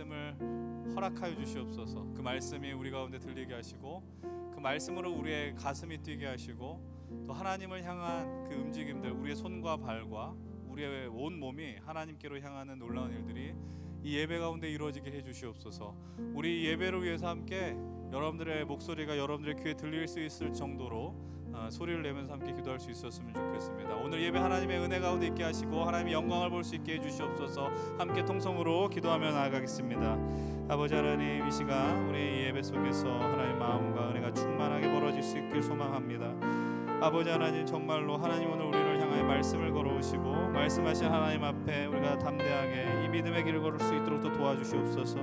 말씀을 허락하여 주시옵소서. 그 말씀이 우리 가운데 들리게 하시고 그 말씀으로 우리의 가슴이 뛰게 하시고 또 하나님을 향한 그 움직임들, 우리의 손과 발과 우리의 온 몸이 하나님께로 향하는 놀라운 일들이 이 예배 가운데 이루어지게 해주시옵소서. 우리 예배를 위해서 함께 여러분들의 목소리가 여러분들의 귀에 들릴 수 있을 정도로 소리를 내면서 함께 기도할 수 있었으면 좋겠습니다. 오늘 예배 하나님의 은혜 가운데 있게 하시고 하나님의 영광을 볼 수 있게 해주시옵소서. 함께 통성으로 기도하며 나아가겠습니다. 아버지 하나님, 이 시간 우리 예배 속에서 하나님의 마음과 은혜가 충만하게 벌어질 수 있길 소망합니다. 아버지 하나님, 정말로 하나님 오늘 우리를 향하여 말씀을 걸어오시고 말씀하신 하나님 앞에 우리가 담대하게 이 믿음의 길을 걸을 수 있도록 또 도와주시옵소서.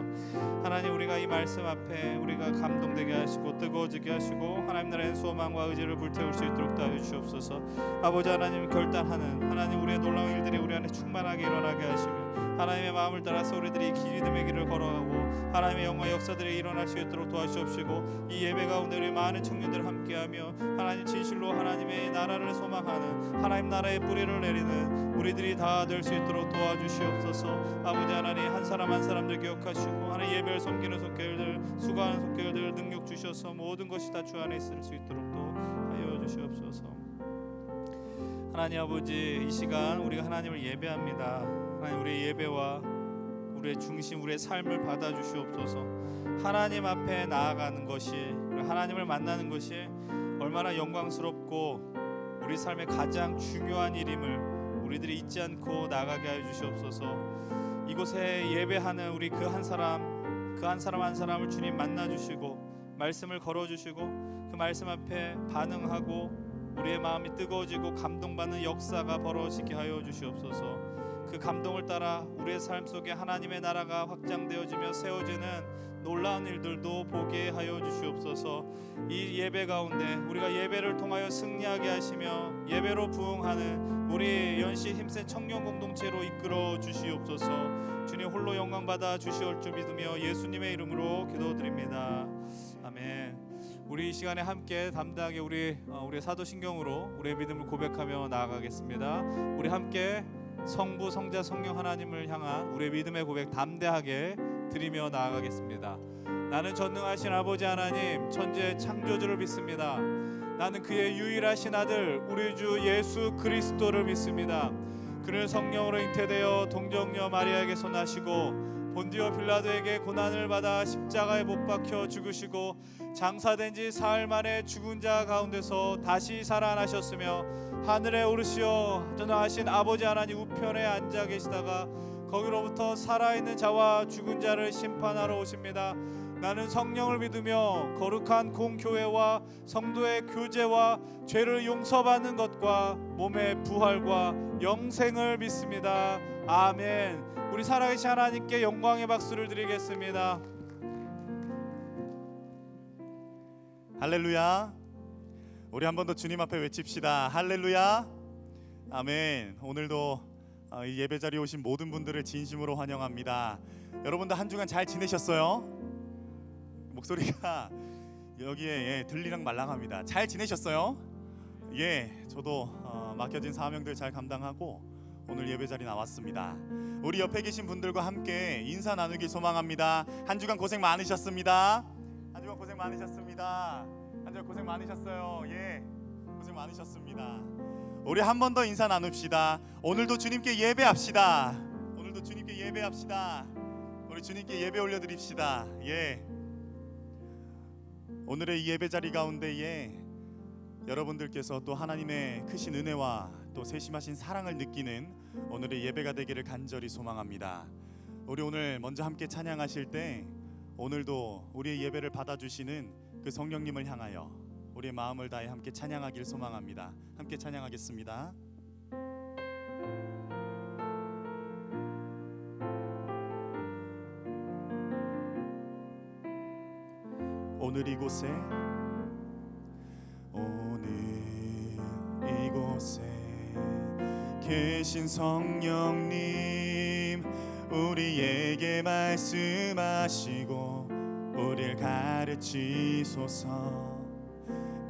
하나님, 우리가 이 말씀 앞에 우리가 감동되게 하시고 뜨거워지게 하시고 하나님 나라의 소망과 의지를 불태울 수 있도록 도와주시옵소서. 아버지 하나님, 결단하는 하나님 우리의 놀라운 일들이 우리 안에 충만하게 일어나게 하시며 하나님의 마음을 따라서 우리들이 믿음의 길을 걸어가고 하나님의 영광 역사들이 일어날 수 있도록 도와주시옵시고 이 예배 가운데 우리 많은 청년들 함께하며 하나님 진실로 하나님의 나라를 소망하는 하나님 나라의 뿌리를 내리는 우리들이 다 될 수 있도록 도와주시옵소서. 아버지 하나님, 한 사람 한 사람들 기억하시고 하나님 예배를 섬기는 손길들, 수고하는 손길들 능력 주셔서 모든 것이 다 주 안에 있을 수 있도록 또 하여 주시옵소서. 하나님 아버지, 이 시간 우리가 하나님을 예배합니다. 하나님, 우리의 예배와 우리의 중심, 우리의 삶을 받아주시옵소서. 하나님 앞에 나아가는 것이, 하나님을 만나는 것이 얼마나 영광스럽고 우리 삶의 가장 중요한 일임을 우리들이 잊지 않고 나가게 하여 주시옵소서. 이곳에 예배하는 우리 그 한 사람 한 사람을 주님 만나주시고 말씀을 걸어주시고 그 말씀 앞에 반응하고 우리의 마음이 뜨거워지고 감동받는 역사가 벌어지게 하여 주시옵소서. 그 감동을 따라 우리의 삶 속에 하나님의 나라가 확장되어지며 세워지는 놀라운 일들도 보게 하여 주시옵소서. 이 예배 가운데 우리가 예배를 통하여 승리하게 하시며 예배로 부응하는 우리 연시 힘센 청년 공동체로 이끌어 주시옵소서. 주님 홀로 영광 받아 주시올 줄 믿으며 예수님의 이름으로 기도드립니다. 아멘. 우리 이 시간에 함께 담대하게 우리 사도신경으로 우리의 믿음을 고백하며 나아가겠습니다. 우리 함께 성부, 성자, 성령 하나님을 향한 우리의 믿음의 고백 담대하게 드리며 나아가겠습니다. 나는 전능하신 아버지 하나님, 천지의 창조주를 믿습니다. 나는 그의 유일하신 아들 우리 주 예수 그리스도를 믿습니다. 그는 성령으로 잉태되어 동정녀 마리아에게서 나시고 본디오 빌라도에게 고난을 받아 십자가에 못 박혀 죽으시고 장사된 지 사흘 만에 죽은 자 가운데서 다시 살아나셨으며 하늘에 오르시어 전능하신 아버지 하나님 우편에 앉아 계시다가 거기로부터 살아있는 자와 죽은 자를 심판하러 오십니다. 나는 성령을 믿으며 거룩한 공교회와 성도의 교제와 죄를 용서받는 것과 몸의 부활과 영생을 믿습니다. 아멘. 우리 살아계신 하나님께 영광의 박수를 드리겠습니다. 할렐루야. 우리 한 번 더 주님 앞에 외칩시다. 할렐루야. 아멘. 오늘도 이 예배 자리에 오신 모든 분들을 진심으로 환영합니다. 여러분들 한 주간 잘 지내셨어요? 목소리가 여기에 들리랑 말랑합니다. 잘 지내셨어요? 저도 맡겨진 사명들 잘 감당하고 오늘 예배 자리 나왔습니다. 우리 옆에 계신 분들과 함께 인사 나누기 소망합니다. 한 주간 고생 많으셨습니다. 한 주간 고생 많으셨습니다. 한 주간 고생 많으셨어요. 고생 많으셨습니다. 우리 한 번 더 인사 나눕시다. 오늘도 주님께 예배합시다. 오늘도 주님께 예배합시다. 우리 주님께 예배 올려드립시다. 오늘의 이 예배 자리 가운데에 여러분들께서 또 하나님의 크신 은혜와 또 세심하신 사랑을 느끼는 오늘의 예배가 되기를 간절히 소망합니다. 우리 오늘 먼저 함께 찬양하실 때 오늘도 우리의 예배를 받아주시는 그 성령님을 향하여 우리의 마음을 다해 함께 찬양하기를 소망합니다. 함께 찬양하겠습니다. 오늘 이곳에 계신 성령님, 우리에게 말씀하시고 우리를 가르치소서.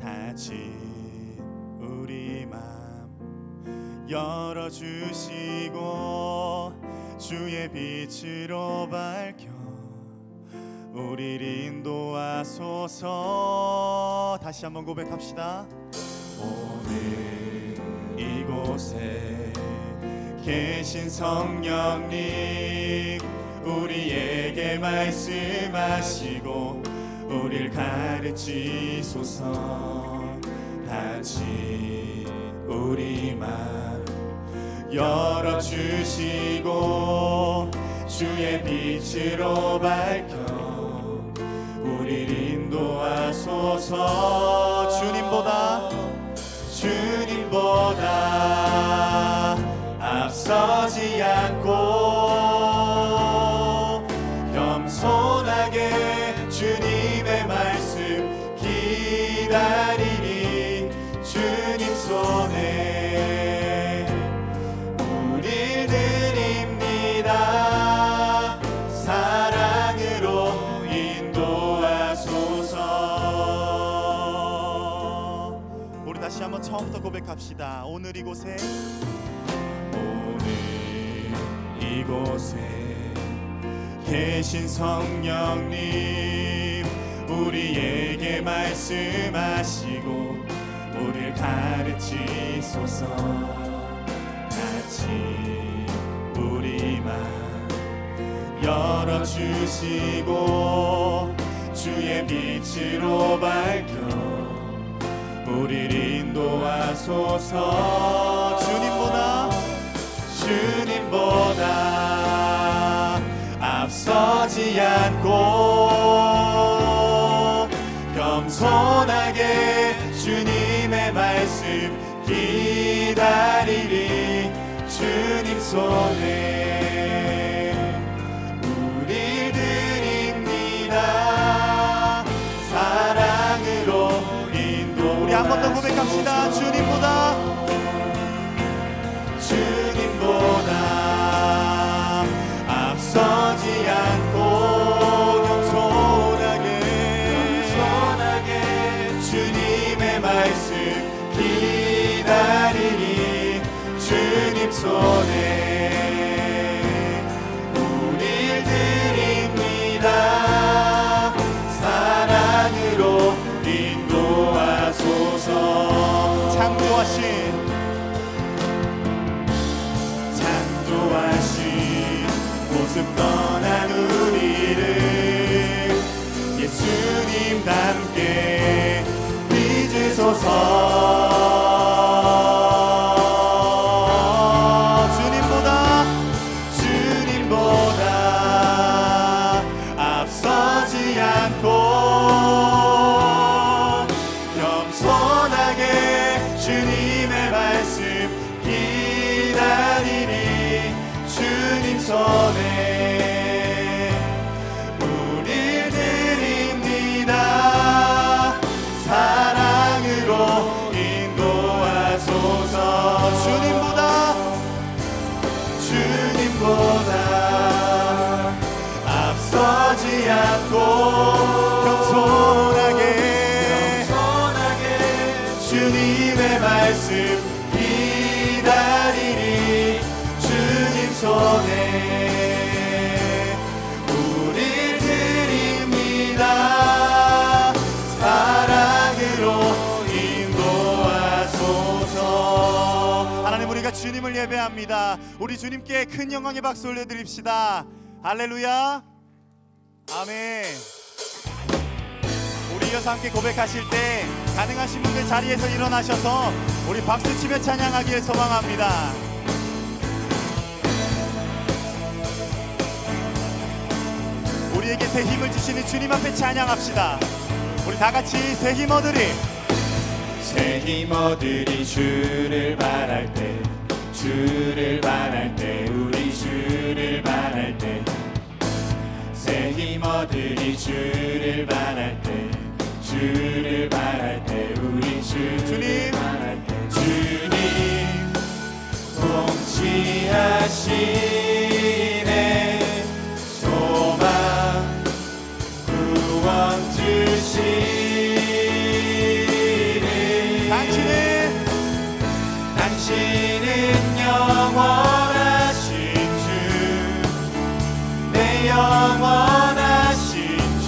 다친 우리 맘 열어주시고 주의 빛으로 밝혀 우리를 인도하소서. 다시 한번 고백합시다. 오늘 이곳에 계신 성령님, 우리에게 말씀하시고 우리를 가르치소서. 다시 우리 마음 열어주시고 주의 빛으로 밝혀 우리를 인도하소서. 주님보다 앞서지 않고 겸손하게 주님의 말씀 기다리니 주님 손에 우릴 드립니다. 사랑으로 인도하소서. 우리 다시 한번 처음부터 고백합시다. 오늘 이곳에 계신 성령님, 우리에게 말씀하시고 우리를 가르치소서. 같이 우리 마음 열어주시고 주의 빛으로 밝혀 우리를 인도하소서. 주님보다 앞서지 않고 겸손하게 주님의 말씀 기다리리 주님 손에 우릴 드립니다. 사랑으로 인도. 우리 한 번 더 고백합시다. 주님보다 앞서지 않고 겸손하게 주님의 말씀 기다리니 주님 손에 우릴 드립니다. 사랑으로 인도하소서. 창조하신 모습 떠난 우리를 예수님 닮게 빚으소서. 주님보다 앞서지 않고 겸손하게 주님의 말씀 기다리니 주님 손에 우릴 드립니다. 사랑으로 인도하소서. 주님보다 앞서지 않고 겸손하게 주님의 말씀 기다리니 주님 손에 우릴 드립니다. 사랑으로 인도하소서. 하나님, 우리가 주님을 예배합니다. 우리 주님께 큰 영광의 박수 올려드립시다. 할렐루야. 아멘. 우리 이어서 함께 고백하실 때 가능하신 분들 자리에서 일어나셔서 우리 박수치며 찬양하기를 소망합니다. 우리에게 새 힘을 주시는 주님 앞에 찬양합시다. 우리 다같이 새 힘 얻으리 주를 바랄 때 우리 주를 바랄 때 새 힘 얻으리 주를 바랄 때 우리 주님 바랄 때 주님 통치하시네 소망 구원 주시네 당신은 영원하신 주 내 영원하신 주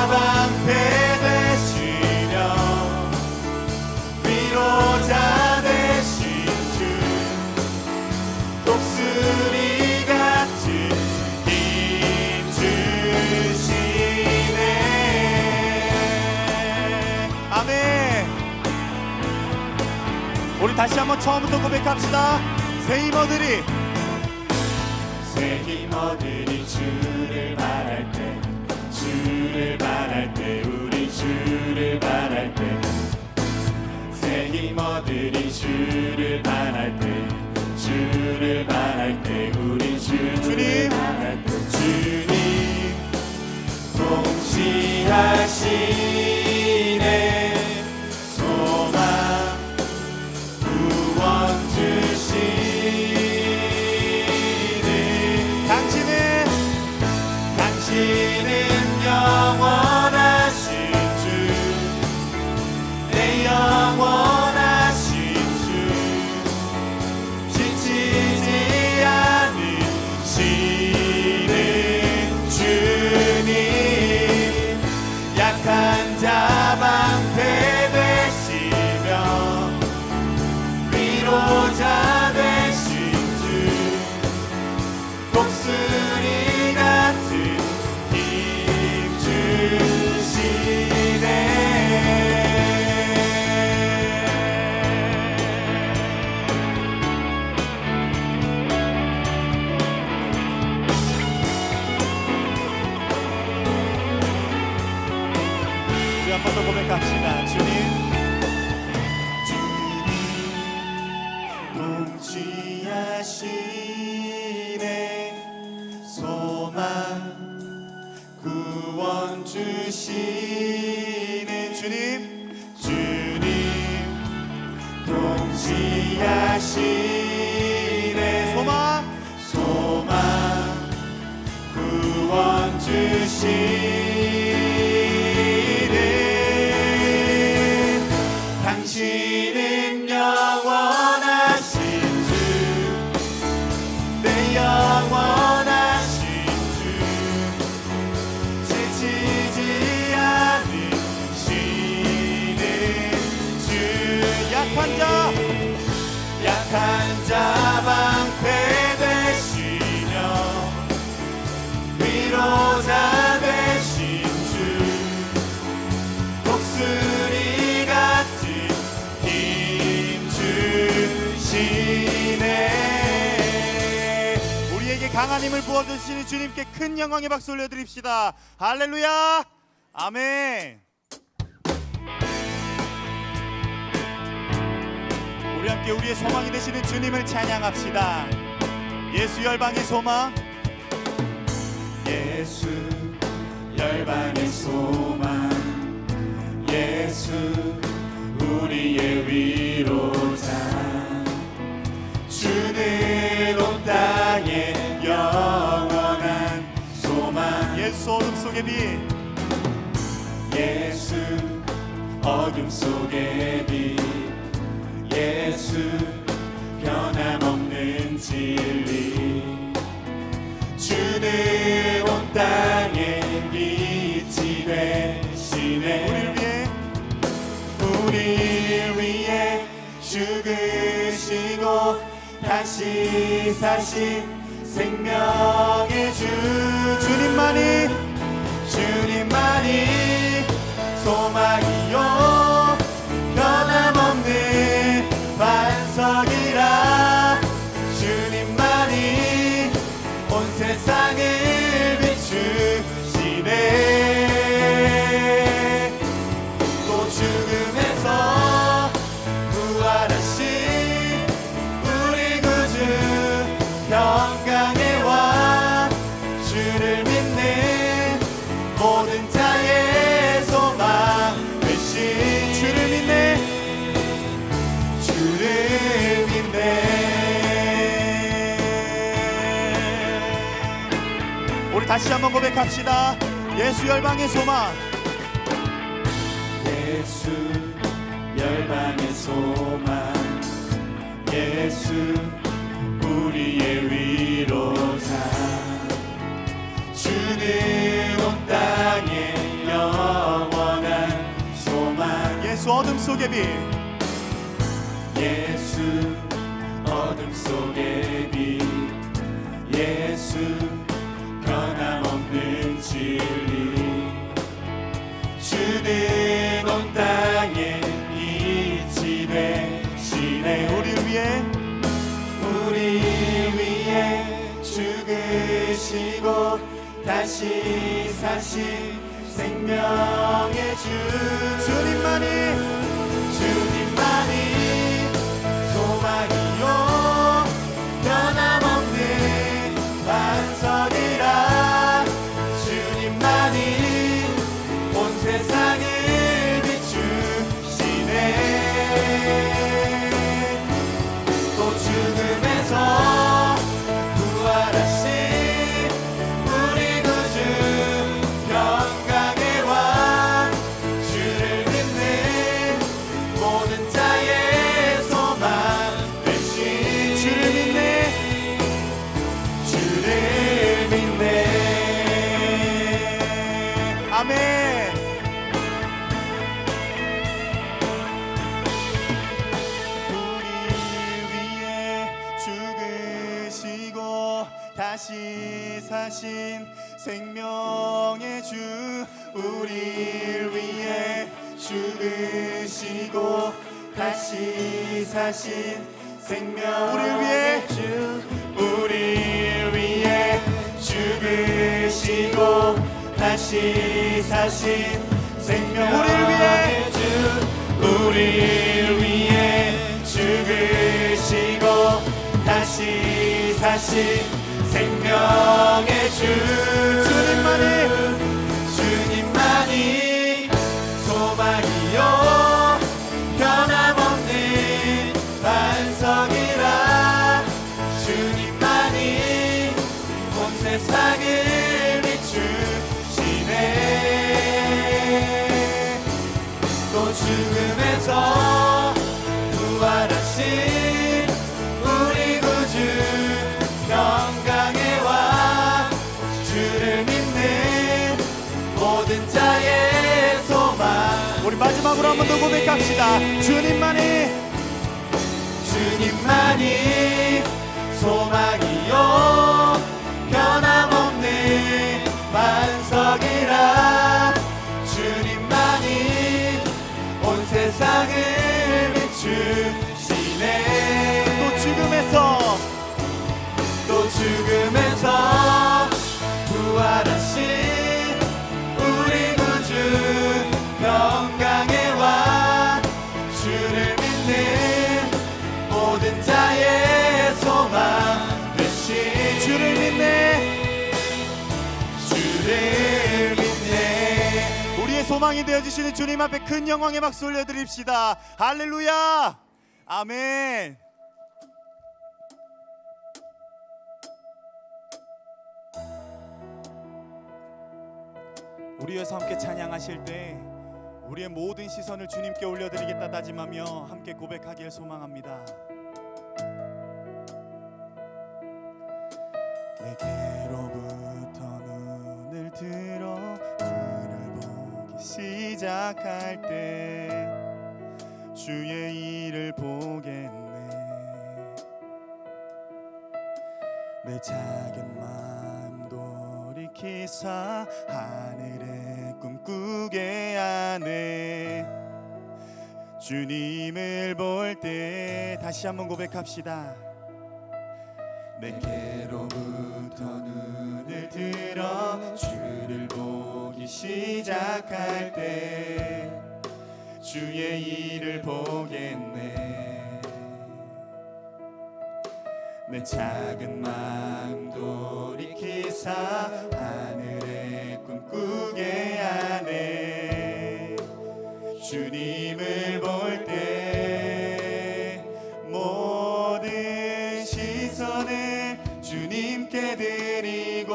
방패 되시며 위로자 되신 주 독수리 같은 힘 주시네. 아멘. 우리 다시 한번 처음부터 고백합시다. 새 힘어들이 주를 바랄 때, 주를 바랄 때, 우리 주를 바랄 때, 새 힘어들이 주를 바랄 때, 주를 바랄 때, 우리 주를 바랄 때, 주님 통치하시네. 소망 구원 주시네. 당신은 영원하신 주, 내 영원하신 주, 지치지 않으시는 주님, 약한 자 방패 되시며 위로자 되신 주, 독수리 같은 힘 주시네. 우리 한 번 더 고백합시다. 주님 통치하시네. 소망 구원 주시는 주님 통치하시네. 소망 구원 주시네. 당신은 영원하신 주, 내 영원하신 주, 지치지 않으시는 주, 약한 자 방패 되시며 위로자 되신 주, 독수리 같은 힘 주시네. 우리에게 강한 힘을 부어주시는 주님께 큰 영광의 박수 올려드립시다. 할렐루야. 아멘. 우리 함께 우리의 소망이 되시는 주님을 찬양합시다. 예수 열방의 소망, 예수 열방의 소망, 예수 우리의 위로자, 주는 온 땅에 영원한 소망. 예수 어둠 속의 빛, 예수 어둠 속의 빛, 예수 변함없는 진리, 주는 온 땅에 빛이 되시네. 우리를 위해 죽으시고 다시 사신 생명의 주, 주님만이 소망이요 변함없는 반석이라. 주님만이 온 세상을 비추시네. 또 죽음에서 부활하신 우리 구주 평강의 왕, 주를 믿는 모든 자의 소망 되신 주를 믿네. 우리 다시 한번 고백합시다. 예수 열방의 소망, 예수 열방의 소망, 예수 우리의 위로자, 주는 온 땅에 예수 어둠 속의 빛, 예수 어둠 속의 빛, 예수 변함없는 진리, 주는 온 땅에 빛이 되시네. 우리 위해 죽으시고 다시 사신 생명의 주, 주님만이 소망이요 변함없는 반석이라. 주님만이 온 세상을 비추시네. 또 죽음에서 부활하신 우리 구주 영광의 왕, 주를 믿는 모든 자의 소망 되신, 주를 믿네. 아멘. 우리 위해 죽으시고 다시 사신 생명의 주, 우리를 위해 죽으시고 다시 사신 생명의 주, 우리를 위해 죽으시고 다시 사신 생명의 주, 우리를 위해 죽으시고 다시 사신 생명의 주, 주님만이 소망이요 변함없는 반석이라. 주님만이 온 세상을 비추시네. 또 죽음에서 부활하신 우리 구주 영광의 왕, 주를 믿는 모든 자의 소망. 우리 마지막으로 한 번 더 고백합시다. 주님만이 소망이요 변함없는 반석이라. 주님만이 온 세상을 비추시네. 또 죽음에서 부활하신 우리 구주 영광의 왕, 주를 믿는 모든 자의 소망 되신, 주를 믿네. 우리의 소망이 되어주시는 주님 앞에 큰 영광의 박수 올려드립시다. 할렐루야. 아멘. 우리에서 함께 찬양하실 때 우리의 모든 시선을 주님께 올려드리겠다 다짐하며 함께 고백하길 소망합니다. 내게로부터 눈을 들어 주를 보기 시작할 때 주의 일을 보겠네. 내 작은 마음 돌이키사 하늘에 꿈꾸게 하네. 주님을 볼 때 다시 한번 고백합시다. 내게로부터 눈을 들어 주를 보기 시작할 때 주의 일을 보겠네. 내 작은 마음 돌이키사 하늘에 꿈꾸게 하네. 주님을 볼 때 모든 시선을 주님께 드리고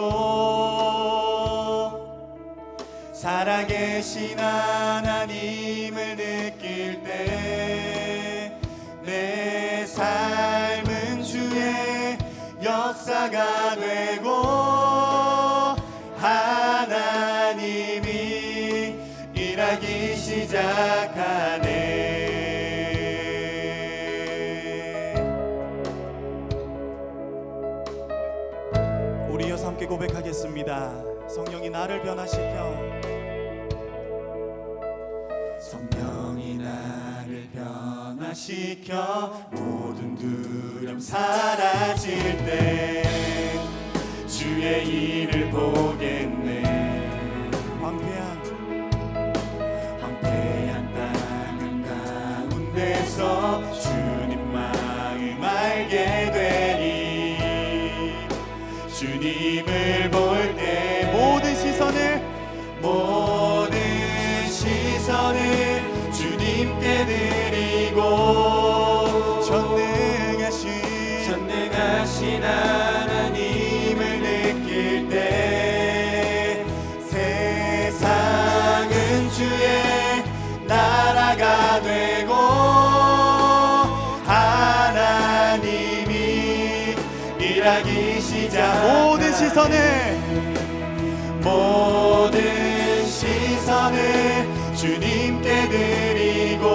살아계신 하나님을 느낄 때 내 삶은 주의 역사가 되고 하나님이 일하기 시작하네. 고백하겠습니다. 성령이 나를 변화시켜, 성령이 나를 변화시켜 모든 두려움 사라질 때 주의 일을 보겠네. 황폐한 땅 가운데서 주님 마음 알게 되리. 주님을 볼 때 모든 시선을 주님께 드리고 전능하신 하나님을 느낄 때 세상은 주의 나라가 되고 하나님이 일하기 시작. 모든 시선을 주님께 드리고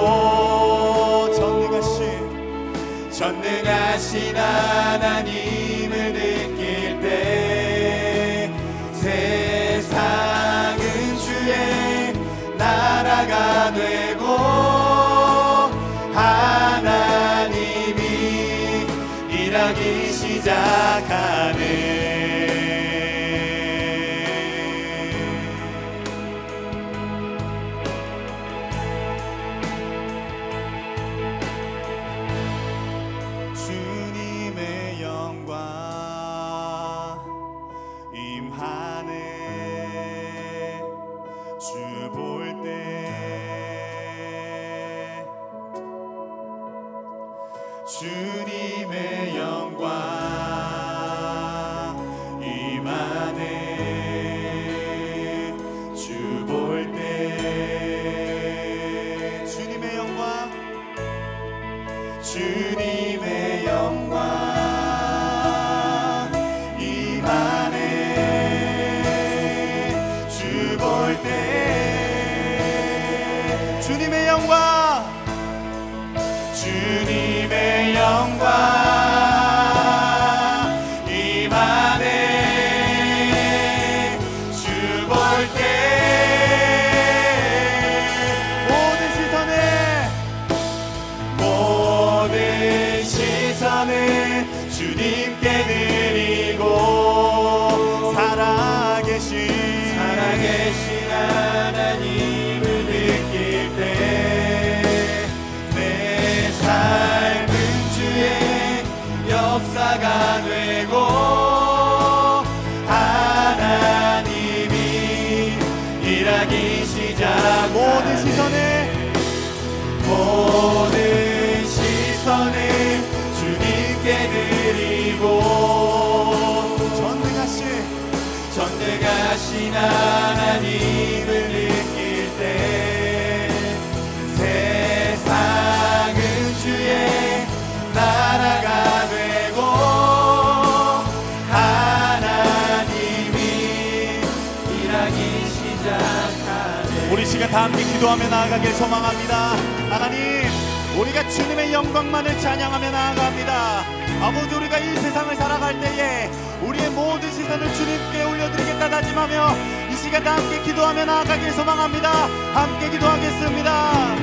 전능하신 하나님을 느낄 때 세상은 주의 나라가 되고 하나님이 일하기 시작하네. 주님의 영광 임하네. 주 볼 때 주님의 영광 임하네. 주 볼 때 주님의 영광 임하네. 주 볼 때 주님의 영광 임하네. 주 볼 때 모든 시선을 주님께 드리고 살아계신 하나님을 느낄 때 내 삶은 주의 역사가 되고 하나님이 일하기 시작. 모든 시선을 주님께 드리고 전능하신 하나님을 느낄 때 세상은 주의 나라가 되고 하나님이 일하기 시작하네. 우리 시간 다 함께 기도하며 나아가길 소망합니다. 하나님, 우리가 주님의 영광만을 찬양하며 나아갑니다. 아버지, 우리가 이 세상을 살아갈 때에 우리의 모든 시선을 주님께 올려드리겠다 다짐하며 이 시간 다 함께 기도하며 나아가길 소망합니다. 함께 기도하겠습니다.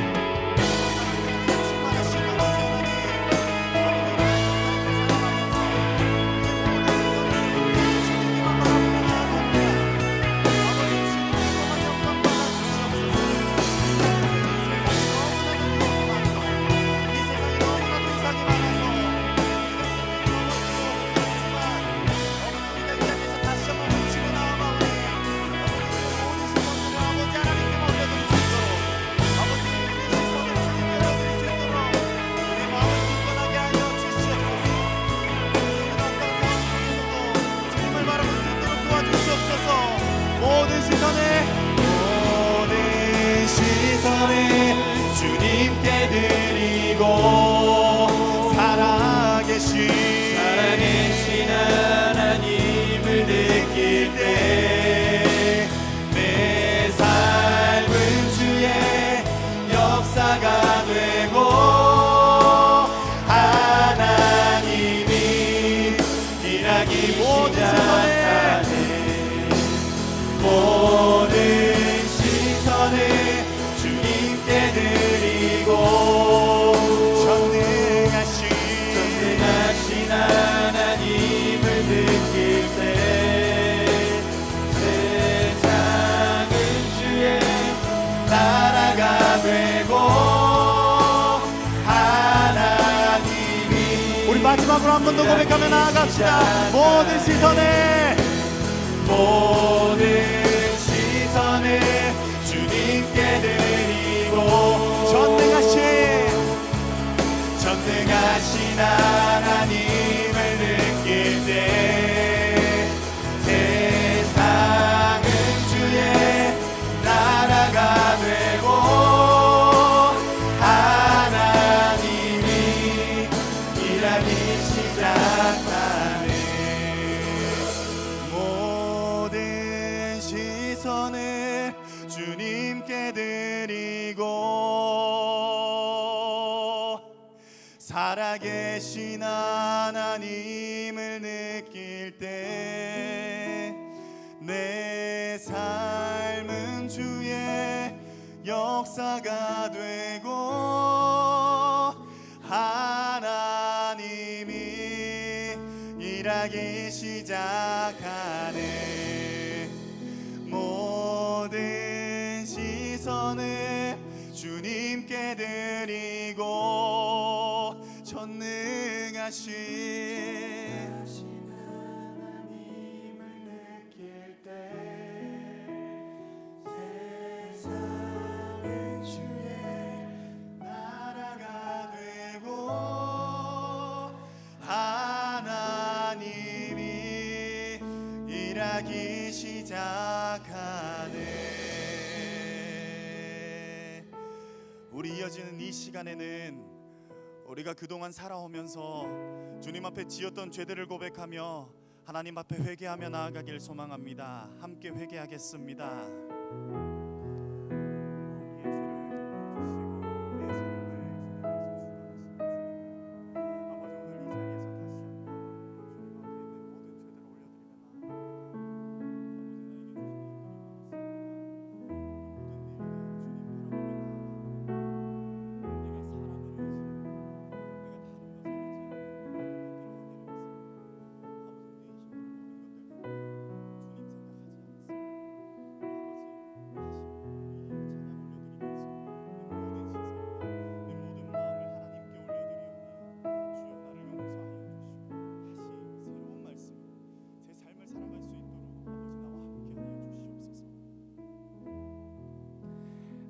마지막으로 한 번 더 고백하며 나아갑시다. 모든 시선을 주님께 드리고 전능하신 하나님을 느낄 때 세상은 주의 나라가 되고 하나님이 일하기 시작하네. 모든 시선을 주님께 드리고 살아계신 하나님을 느낄 때 내 삶은 주의 역사가 되고 하나님이 일하기 시작하네. 모든 시선을 주님께 드리고 전능하신 하나님을 느낄 때 세상은 주의 나라가 되고 하나님이 일하기 시작하네. 우리 이어지는 이 시간에는 우리가 그동안 살아오면서 주님 앞에 지었던 죄들을 고백하며 하나님 앞에 회개하며 나아가길 소망합니다. 함께 회개하겠습니다.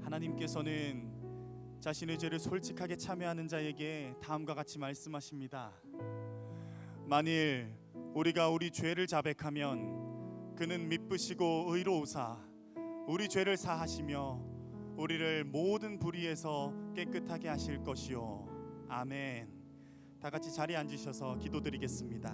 하나님께서는 자신의 죄를 솔직하게 참회하는 자에게 다음과 같이 말씀하십니다. 만일 우리가 우리 죄를 자백하면 그는 미쁘시고 의로우사 우리 죄를 사하시며 우리를 모든 불의에서 깨끗하게 하실 것이요. 아멘. 다 같이 자리에 앉으셔서 기도드리겠습니다.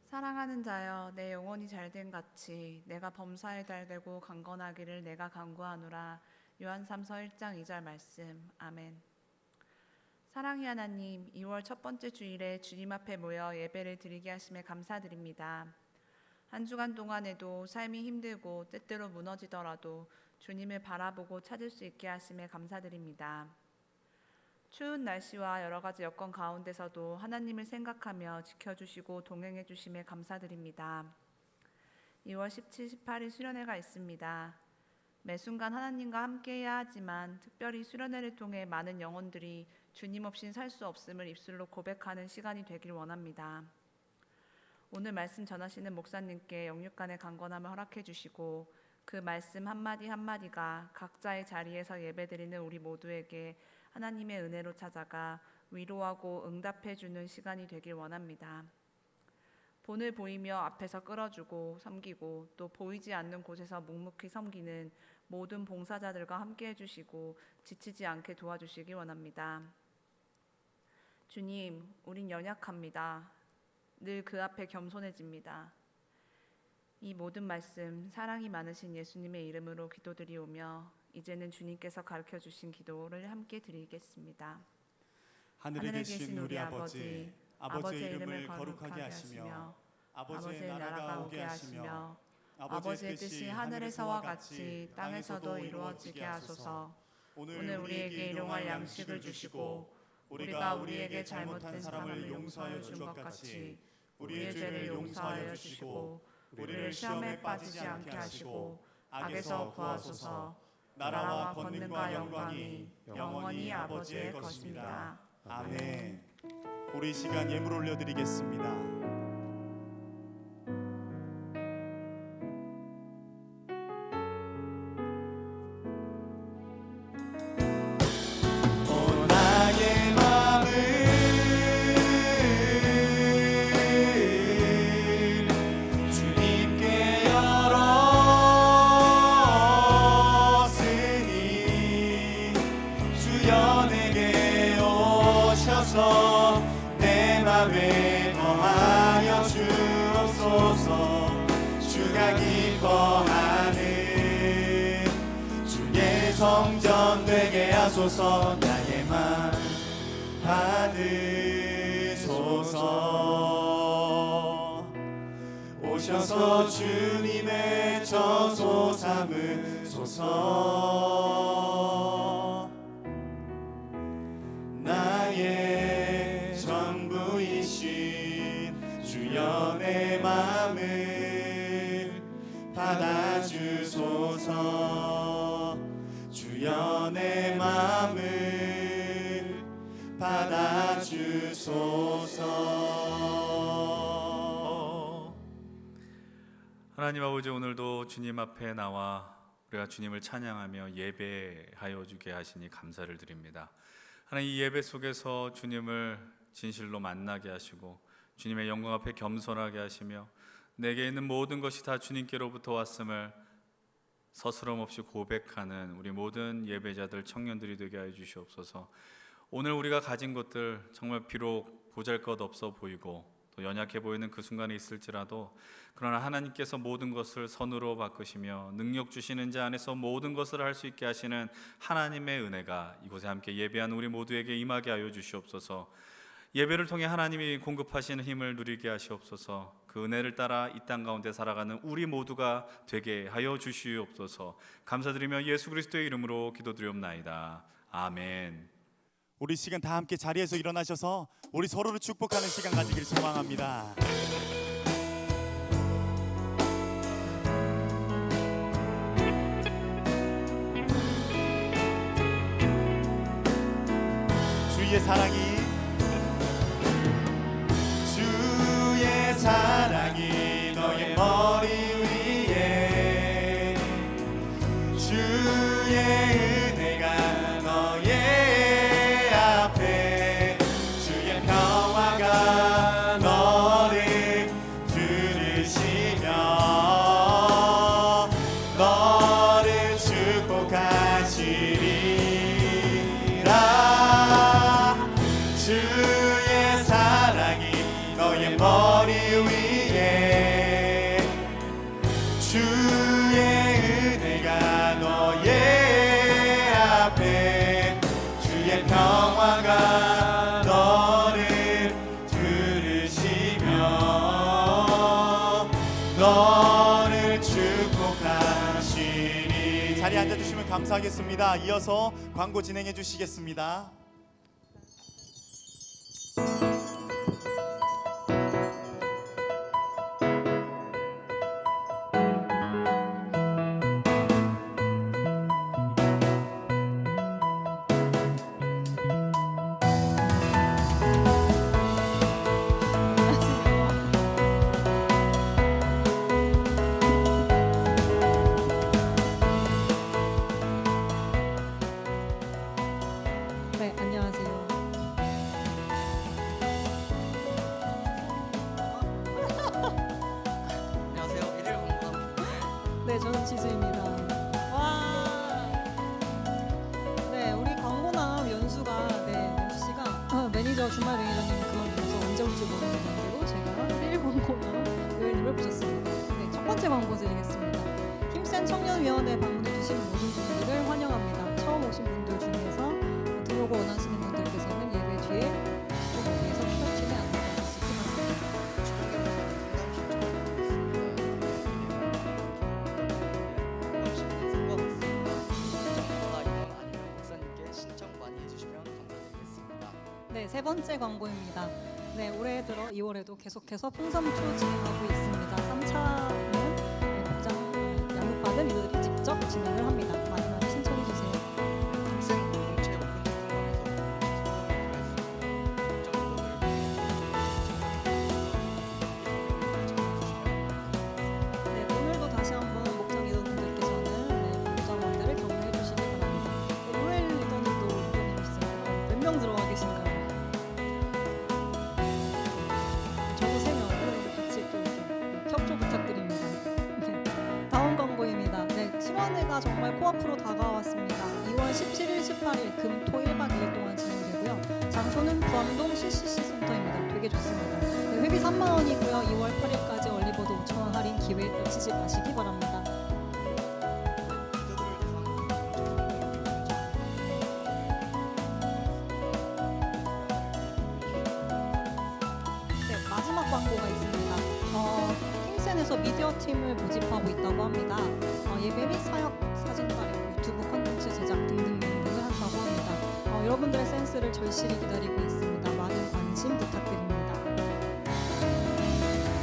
사랑하는 자여, 내 영혼이 잘된 같이 내가 범사에 달되고 강건하기를 내가 간구하노라. 요한 3서 1장 2절 말씀. 아멘. 사랑의 하나님, 2월 첫 번째 주일에 주님 앞에 모여 예배를 드리게 하심에 감사드립니다. 한 주간 동안에도 삶이 힘들고 때때로 무너지더라도 주님을 바라보고 찾을 수 있게 하심에 감사드립니다. 추운 날씨와 여러 가지 여건 가운데서도 하나님을 생각하며 지켜주시고 동행해 주심에 감사드립니다. 2월 17, 18일 수련회가 있습니다. 매 순간 하나님과 함께해야 하지만 특별히 수련회를 통해 많은 영혼들이 주님 없인 살 수 없음을 입술로 고백하는 시간이 되길 원합니다. 오늘 말씀 전하시는 목사님께 영육간의 강건함을 허락해 주시고 그 말씀 한마디 한마디가 각자의 자리에서 예배드리는 우리 모두에게 하나님의 은혜로 찾아가 위로하고 응답해주는 시간이 되길 원합니다. 본을 보이며 앞에서 끌어주고 섬기고 또 보이지 않는 곳에서 묵묵히 섬기는 모든 봉사자들과 함께 해주시고 지치지 않게 도와주시기 원합니다. 주님, 우린 연약합니다. 늘 그 앞에 겸손해집니다. 이 모든 말씀 사랑이 많으신 예수님의 이름으로 기도드리오며 이제는 주님께서 가르쳐주신 기도를 함께 드리겠습니다. 하늘에 계신 우리 아버지, 아버지의 이름을 거룩하게 하시며 아버지의 나라가 오게 하시며 아버지의 뜻이 하늘에서와 같이 땅에서도 이루어지게 하소서. 오늘 우리에게 일용할 양식을 주시고 우리가 우리에게 잘못한 사람을 용서하여 준 것 같이 우리의 죄를 용서하여 주시고 우리를 시험에 빠지지 않게 하시고 악에서 구하소서. 나라와 권능과 영광이 영원히 아버지의 것입니다. 아멘. 우리 이 시간 예물 올려드리겠습니다. 나의 마음을 주님께 열었으니 주여 내게 오셔서 내 맘에 거하여 주옵소서. 주가 기뻐하는 주의 성전 되게 하소서. 나의 맘 받으소서. 오셔서 주님의 처소 삼으소서. 나의 전부이신 주여 내 맘을 받아주소서. 주여 내 맘을 받아주소서. 하나님 아버지, 오늘도 주님 앞에 나와 우리가 주님을 찬양하며 예배하여 주게 하시니 감사를 드립니다. 하나님, 이 예배 속에서 주님을 진실로 만나게 하시고 주님의 영광 앞에 겸손하게 하시며 내게 있는 모든 것이 다 주님께로부터 왔음을 서스럼 없이 고백하는 우리 모든 예배자들, 청년들이 되게 하여 주시옵소서. 오늘 우리가 가진 것들 정말 비록 보잘것없어 보이고 또 연약해 보이는 그 순간에 있을지라도, 그러나 하나님께서 모든 것을 선으로 바꾸시며 능력 주시는 자 안에서 모든 것을 할 수 있게 하시는 하나님의 은혜가 이곳에 함께 예배한 우리 모두에게 임하게 하여 주시옵소서. 예배를 통해 하나님이 공급하시는 힘을 누리게 하시옵소서. 그 은혜를 따라 이 땅 가운데 살아가는 우리 모두가 되게 하여 주시옵소서. 감사드리며 예수 그리스도의 이름으로 기도드리옵나이다. 아멘. 우리 시간 다 함께 자리에서 일어나셔서 우리 서로를 축복하는 시간 가지길 소망합니다. 주의 사랑이 너의 머리 위에, 주의 은혜가 너의 앞에, 주의 평화가 너를 들으시며 너를 축복하시리라. 주의 사랑이 너의 머리 위에, 주의 은혜가 너의 앞에, 주의 평화가 너를 들으시며 너를 축복하시리. 자리에 앉아주시면 감사하겠습니다. 이어서 광고 진행해 주시겠습니다. 네, 안녕하세요. 안녕하세요. 일일 공부합니다. 네, 저는 지수입니다. 와. 네, 우리 광고남 연수가 연수 씨가 매니저 주말 매니저님 그걸 보면서 언제 올지 모르는 관계로 제가 1일 광고남 요일님을 모셨습니다. 네, 첫 번째 광고 드리겠습니다. 힘센 청년위원회 방문해 주신 모든 분들을 환영합니다. 처음 오신 분들 중에서 들어오고 원하시는 분들께서는 예배 뒤에 위에서 큐어팀에 안내받을 수 있게 네, 세 번째 광고입니다. 네, 올해 들어 2월에도 계속해서 풍삼초 진행하고 있습니다. 3차는 복장 양육받은 이들이 직접 진행을 합니다. 많이 신청해 명 들어와 계신가요? 저도 3명 같이 또 이렇게 협조 부탁드립니다. 네. 다음 광고입니다. 네, 수련회가 정말 코앞으로 다가왔습니다. 2월 17일, 18일 금, 토 1박 2일 동안 진행되고요. 장소는 부암동 CCC 센터입니다. 되게 좋습니다. 네, 회비 3만 원이고요. 2월 8일까지 얼리버드 5천 원 할인 기회 놓치지 마시기 바랍니다. 네, 마지막 광고가 있습니다. 킹센에서 미디어 팀을 모집하고 있다고 합니다. 예배 및 사역, 사진 촬영, 유튜브 콘텐츠 제작 등등을 한다고 합니다. 여러분들의 센스를 절실히 기다리고 있습니다. 많은 관심 부탁드립니다.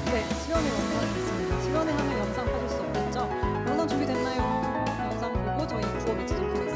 네, 수련회 영상이 있습니다. 수련회 하면 영상 빠질 수 없겠죠? 영상 준비됐나요? 영상 보고 저희 구호 외치도록 하겠습니다.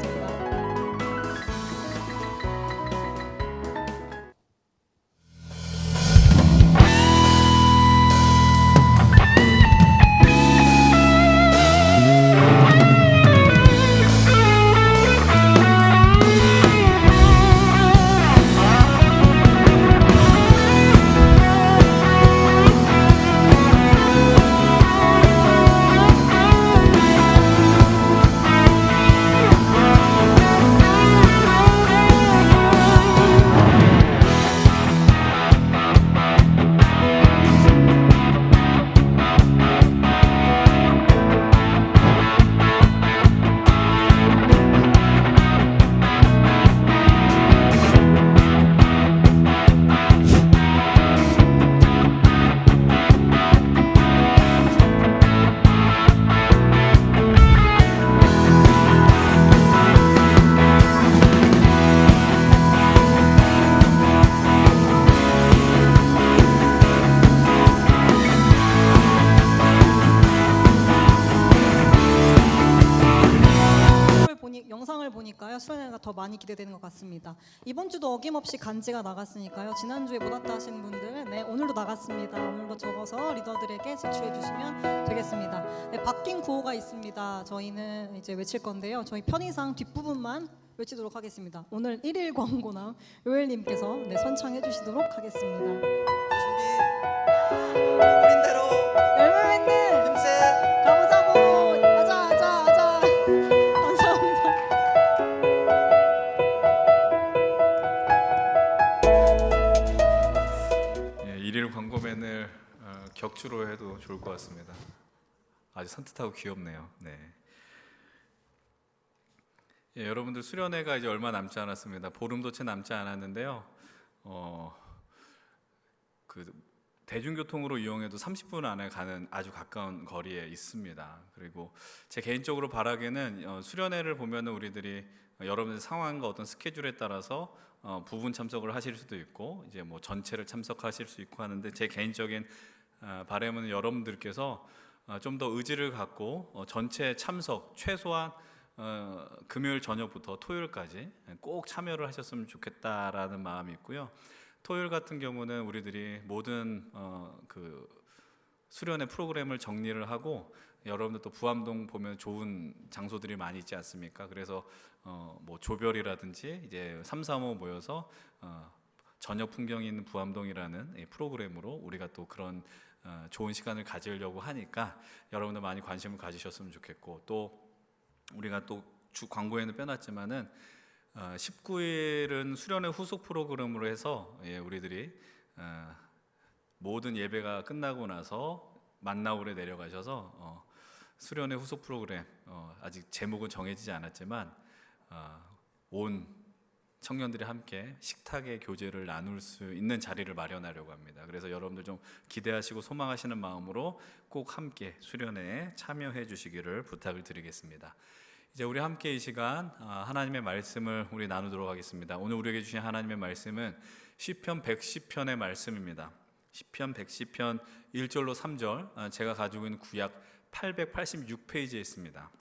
영상을 보니까요 수련회가 더 많이 기대되는 것 같습니다. 이번 주도 어김없이 간지가 나갔으니까요 지난주에 못 왔다 하시는 분들 네 오늘도 나갔습니다. 오늘도 적어서 리더들에게 제출해 주시면 되겠습니다. 네, 바뀐 구호가 있습니다. 저희는 이제 외칠 건데요. 저희 편의상 뒷부분만 외치도록 하겠습니다. 오늘 1일 광고남 요엘님께서 네, 선창해 주시도록 하겠습니다. 준비. 뿌린 대로 열매 맺는 힘센 가보자고 아자 감사합니다. 예, 일일 광고맨을 격주로 해도 좋을 것 같습니다. 아주 산뜻하고 귀엽네요. 네. 예, 여러분들 수련회가 이제 얼마 남지 않았습니다. 보름도 채 남지 않았는데요. 그 대중교통으로 이용해도 30분 안에 가는 아주 가까운 거리에 있습니다. 그리고 제 개인적으로 바라기는 수련회를 보면은 우리들이 여러분들 상황과 어떤 스케줄에 따라서 부분 참석을 하실 수도 있고 이제 뭐 전체를 참석하실 수 있고 하는데 제 개인적인 바람은 여러분들께서 좀 더 의지를 갖고 전체 참석 최소한 금요일 저녁부터 토요일까지 꼭 참여를 하셨으면 좋겠다라는 마음이 있고요. 토요일 같은 경우는 우리들이 모든 그 수련회 프로그램을 정리를 하고 여러분들 또 부암동 보면 좋은 장소들이 많이 있지 않습니까? 그래서 뭐 조별이라든지 이제 3, 4, 5 모여서 저녁 풍경이 있는 부암동이라는 이 프로그램으로 우리가 또 그런 좋은 시간을 가지려고 하니까 여러분들 많이 관심을 가지셨으면 좋겠고 또 우리가 또 주 광고에는 빼놨지만은 19일은 수련회 후속 프로그램으로 해서 우리들이 모든 예배가 끝나고 나서 만나울에 내려가셔서 수련회 후속 프로그램 아직 제목은 정해지지 않았지만 온 청년들이 함께 식탁의 교제를 나눌 수 있는 자리를 마련하려고 합니다. 그래서 여러분들 좀 기대하시고 소망하시는 마음으로 꼭 함께 수련회에 참여해 주시기를 부탁을 드리겠습니다. 이제 우리 함께 이 시간 하나님의 말씀을 우리 나누도록 하겠습니다. 오늘 우리에게 주신 하나님의 말씀은 시편 110편의 말씀입니다. 시편 110편 1절로 3절 제가 가지고 있는 구약 886페이지에 있습니다.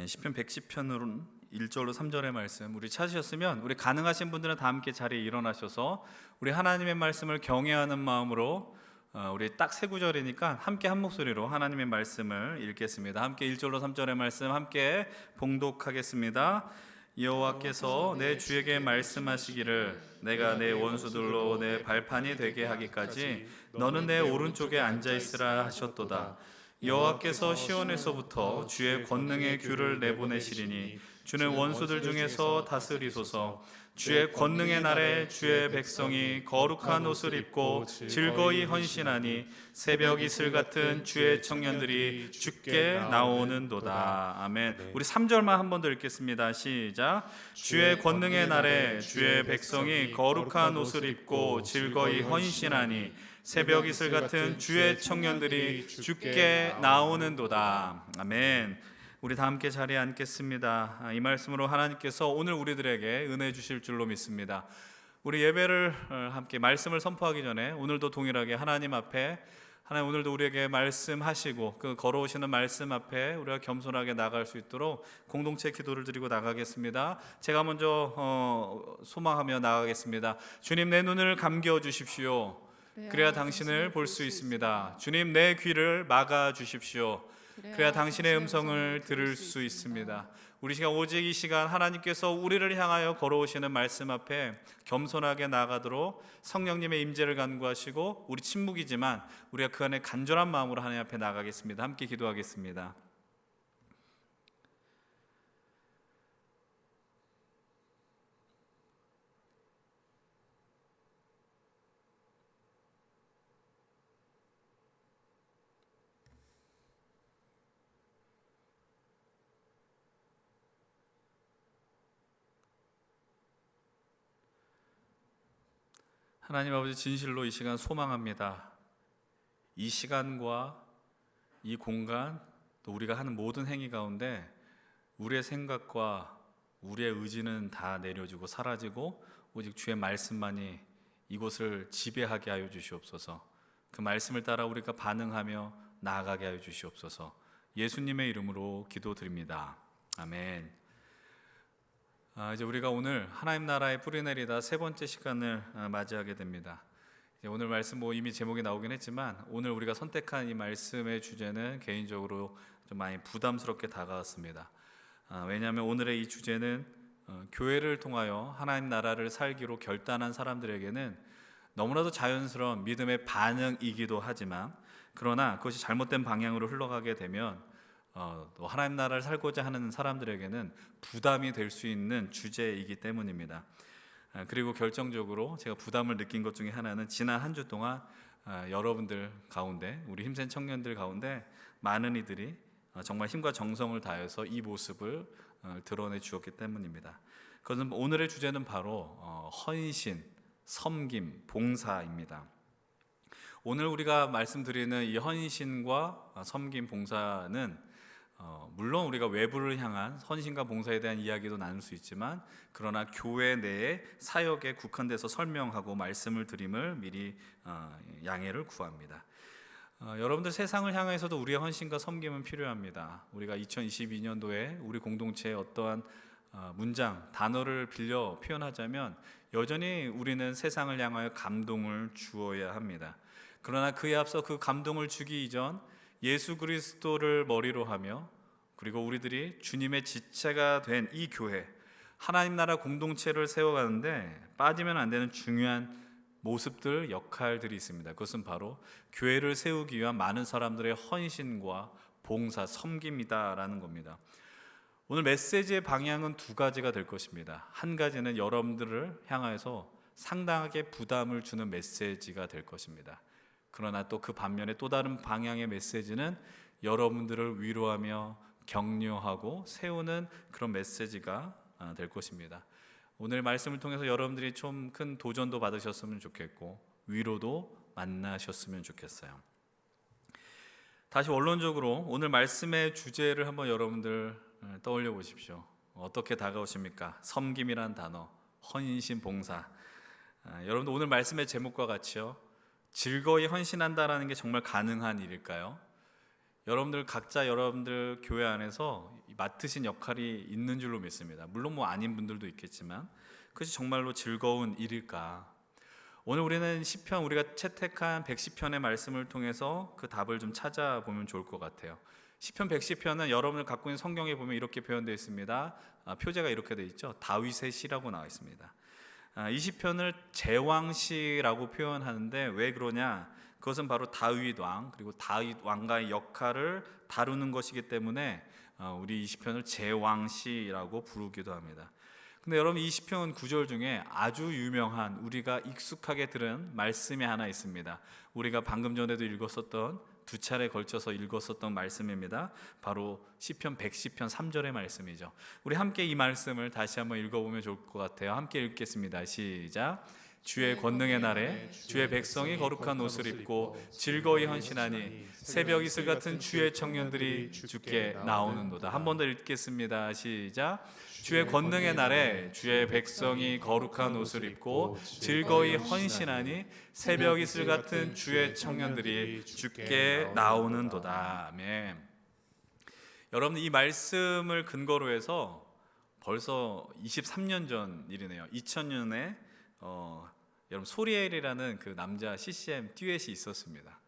시편 110편으로는 1절로 3절의 말씀 우리 찾으셨으면 우리 가능하신 분들은 다 함께 자리에 일어나셔서 우리 하나님의 말씀을 경외하는 마음으로 우리 딱 세 구절이니까 함께 한 목소리로 하나님의 말씀을 읽겠습니다. 함께 1절로 3절의 말씀 함께 봉독하겠습니다. 여호와께서 내 주에게 말씀하시기를 내가 내 원수들로 내 발판이 되게 하기까지 너는 내 오른쪽에 앉아 있으라 하셨도다. 여호와께서 시온에서부터 주의 권능의 귤을 내보내시리니 주는 원수들 중에서 다스리소서. 주의 권능의 날에 주의 백성이 거룩한 옷을 입고 즐거이 헌신하니 새벽 이슬 같은 주의 청년들이 주께 나오는도다. 아멘. 우리 3절만 한 번 더 읽겠습니다. 시작. 주의 권능의 날에 주의 백성이 거룩한 옷을 입고 즐거이 헌신하니 새벽 이슬 같은 주의 청년들이 주께 나오는도다. 아멘. 우리 다 함께 자리에 앉겠습니다. 이 말씀으로 하나님께서 오늘 우리들에게 은혜 주실 줄로 믿습니다. 우리 예배를 함께 말씀을 선포하기 전에 오늘도 동일하게 하나님 앞에 하나님 오늘도 우리에게 말씀하시고 그 걸어오시는 말씀 앞에 우리가 겸손하게 나갈 수 있도록 공동체 기도를 드리고 나가겠습니다. 제가 먼저 소망하며 나가겠습니다. 주님, 내 눈을 감겨 주십시오. 그래야 당신을 볼 수 있습니다. 주님, 내 귀를 막아 주십시오. 그래야 당신의 음성을 들을 수 있습니다. 우리 시간 오직 이 시간 하나님께서 우리를 향하여 걸어오시는 말씀 앞에 겸손하게 나가도록 성령님의 임재를 간구하시고 우리 침묵이지만 우리가 그 안에 간절한 마음으로 하나님 앞에 나가겠습니다. 함께 기도하겠습니다. 하나님 아버지, 진실로 이 시간 소망합니다. 이 시간과 이 공간 또 우리가 하는 모든 행위 가운데 우리의 생각과 우리의 의지는 다 내려지고 사라지고 오직 주의 말씀만이 이곳을 지배하게 하여 주시옵소서. 그 말씀을 따라 우리가 반응하며 나아가게 하여 주시옵소서. 예수님의 이름으로 기도드립니다. 아멘. 이제 우리가 오늘 하나님 나라의 뿌리내리다 세 번째 시간을 맞이하게 됩니다. 오늘 말씀 이미 제목이 나오긴 했지만 오늘 우리가 선택한 이 말씀의 주제는 개인적으로 좀 많이 부담스럽게 다가왔습니다. 왜냐하면 오늘의 이 주제는 교회를 통하여 하나님 나라를 살기로 결단한 사람들에게는 너무나도 자연스러운 믿음의 반응이기도 하지만 그러나 그것이 잘못된 방향으로 흘러가게 되면 또 하나님 나라를 살고자 하는 사람들에게는 부담이 될 수 있는 주제이기 때문입니다. 그리고 결정적으로 제가 부담을 느낀 것 중에 하나는 지난 한 주 동안 여러분들 가운데 우리 힘센 청년들 가운데 많은 이들이 정말 힘과 정성을 다해서 이 모습을 드러내 주었기 때문입니다. 그것은 오늘의 주제는 바로 헌신, 섬김, 봉사입니다. 오늘 우리가 말씀드리는 이 헌신과 섬김, 봉사는 물론 우리가 외부를 향한 헌신과 봉사에 대한 이야기도 나눌 수 있지만 그러나 교회 내의 사역에 국한돼서 설명하고 말씀을 드림을 미리 양해를 구합니다. 여러분들 세상을 향해서도 우리의 헌신과 섬김은 필요합니다. 우리가 2022년도에 우리 공동체의 어떠한 문장, 단어를 빌려 표현하자면 여전히 우리는 세상을 향하여 감동을 주어야 합니다. 그러나 그에 앞서 그 감동을 주기 이전 예수 그리스도를 머리로 하며 그리고 우리들이 주님의 지체가 된 이 교회, 하나님 나라 공동체를 세워가는데 빠지면 안 되는 중요한 모습들, 역할들이 있습니다. 그것은 바로 교회를 세우기 위한 많은 사람들의 헌신과 봉사, 섬김이다라는 겁니다. 오늘 메시지의 방향은 두 가지가 될 것입니다. 한 가지는 여러분들을 향해서 상당하게 부담을 주는 메시지가 될 것입니다. 그러나 또 그 반면에 또 다른 방향의 메시지는 여러분들을 위로하며 격려하고 세우는 그런 메시지가 될 것입니다. 오늘 말씀을 통해서 여러분들이 좀 큰 도전도 받으셨으면 좋겠고 위로도 만나셨으면 좋겠어요. 다시 원론적으로 오늘 말씀의 주제를 한번 여러분들 떠올려 보십시오. 어떻게 다가오십니까? 섬김이란 단어, 헌신, 봉사. 여러분들 오늘 말씀의 제목과 같이요, 즐거이 헌신한다라는 게 정말 가능한 일일까요? 여러분들 각자 여러분들 교회 안에서 맡으신 역할이 있는 줄로 믿습니다. 물론 아닌 분들도 있겠지만 그것이 정말로 즐거운 일일까? 오늘 우리는 시편, 우리가 채택한 110편의 말씀을 통해서 그 답을 좀 찾아보면 좋을 것 같아요. 시편 110편은 여러분을 갖고 있는 성경에 보면 이렇게 표현되어 있습니다. 표제가 이렇게 되어 있죠. 다윗의 시라고 나와 있습니다. 이 시편을 제왕시라고 표현하는데 왜 그러냐? 그것은 바로 다윗 왕, 그리고 다윗 왕가의 역할을 다루는 것이기 때문에 우리 이 시편을 제왕시라고 부르기도 합니다. 근데 여러분, 이 시편 구절 중에 아주 유명한, 우리가 익숙하게 들은 말씀이 하나 있습니다. 우리가 방금 전에도 읽었었던, 두 차례 걸쳐서 읽었었던 말씀입니다. 바로 시편 110편 3절의 말씀이죠. 우리 함께 이 말씀을 다시 한번 읽어보면 좋을 것 같아요. 함께 읽겠습니다. 시작. 주의 권능의 날에 주의 백성이 거룩한 옷을 입고 즐거이 헌신하니 새벽 이슬 같은 주의 청년들이 주께 나오는도다. 한 번 더 읽겠습니다. 시작. 주의 권능의 날에 주의 백성이 거룩한 옷을 입고 즐거이 헌신하니 새벽 이슬 같은 주의 청년들이 주께 나오는도다. 아멘. 여러분, 이 말씀을 근거로 해서 벌써 23년 전 일이네요. 2000년에 여러분, 소리엘이라는 그 남자 CCM 듀엣이 있었습니다.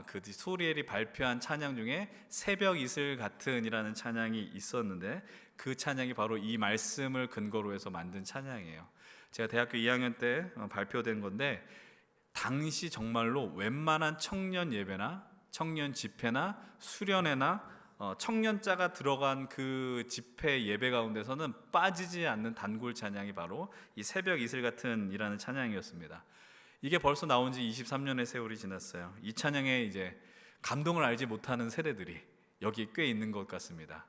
그 소리엘이 발표한 찬양 중에 새벽 이슬 같은이라는 찬양이 있었는데, 그 찬양이 바로 이 말씀을 근거로 해서 만든 찬양이에요. 제가 대학교 2학년 때 발표된 건데, 당시 정말로 웬만한 청년 예배나 청년 집회나 수련회나 청년자가 들어간 그 집회 예배 가운데서는 빠지지 않는 단골 찬양이 바로 이 새벽 이슬 같은이라는 찬양이었습니다. 이게 벌써 나온 지 23년의 세월이 지났어요. 이 찬양에 이제 감동을 알지 못하는 세대들이 여기 꽤 있는 것 같습니다.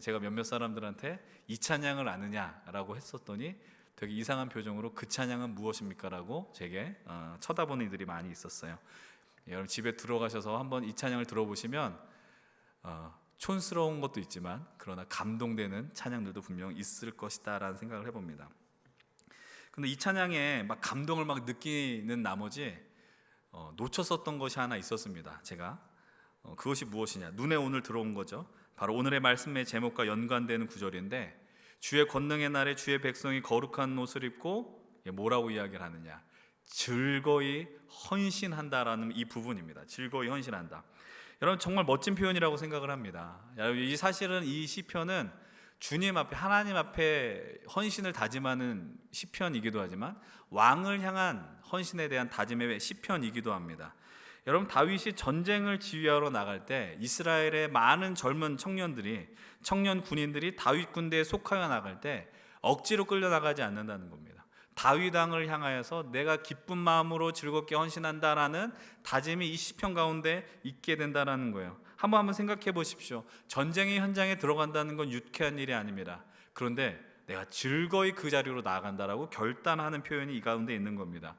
제가 몇몇 사람들한테 이 찬양을 아느냐라고 했었더니 되게 이상한 표정으로 그 찬양은 무엇입니까? 라고 제게 쳐다보는 이들이 많이 있었어요. 여러분, 집에 들어가셔서 한번 이 찬양을 들어보시면 촌스러운 것도 있지만 그러나 감동되는 찬양들도 분명 있을 것이다 라는 생각을 해봅니다. 근데 이 찬양에 막 감동을 막 느끼는 나머지 놓쳤었던 것이 하나 있었습니다. 제가 그것이 무엇이냐, 눈에 오늘 들어온 거죠. 바로 오늘의 말씀의 제목과 연관되는 구절인데, 주의 권능의 날에 주의 백성이 거룩한 옷을 입고 뭐라고 이야기를 하느냐, 즐거이 헌신한다라는 이 부분입니다. 즐거이 헌신한다. 여러분, 정말 멋진 표현이라고 생각을 합니다. 이 사실은 이 시편은 주님 앞에, 하나님 앞에 헌신을 다짐하는 시편이기도 하지만 왕을 향한 헌신에 대한 다짐의 시편이기도 합니다. 여러분, 다윗이 전쟁을 지휘하러 나갈 때 이스라엘의 많은 젊은 청년들이, 청년 군인들이 다윗 군대에 속하여 나갈 때 억지로 끌려나가지 않는다는 겁니다. 다윗 왕을 향하여서 내가 기쁜 마음으로 즐겁게 헌신한다라는 다짐이 이 시편 가운데 있게 된다라는 거예요. 한번 생각해 보십시오. 전쟁의 현장에 들어간다는 건 유쾌한 일이 아닙니다. 그런데 내가 즐거이 그 자리로 나아간다라고 결단하는 표현이 이 가운데 있는 겁니다.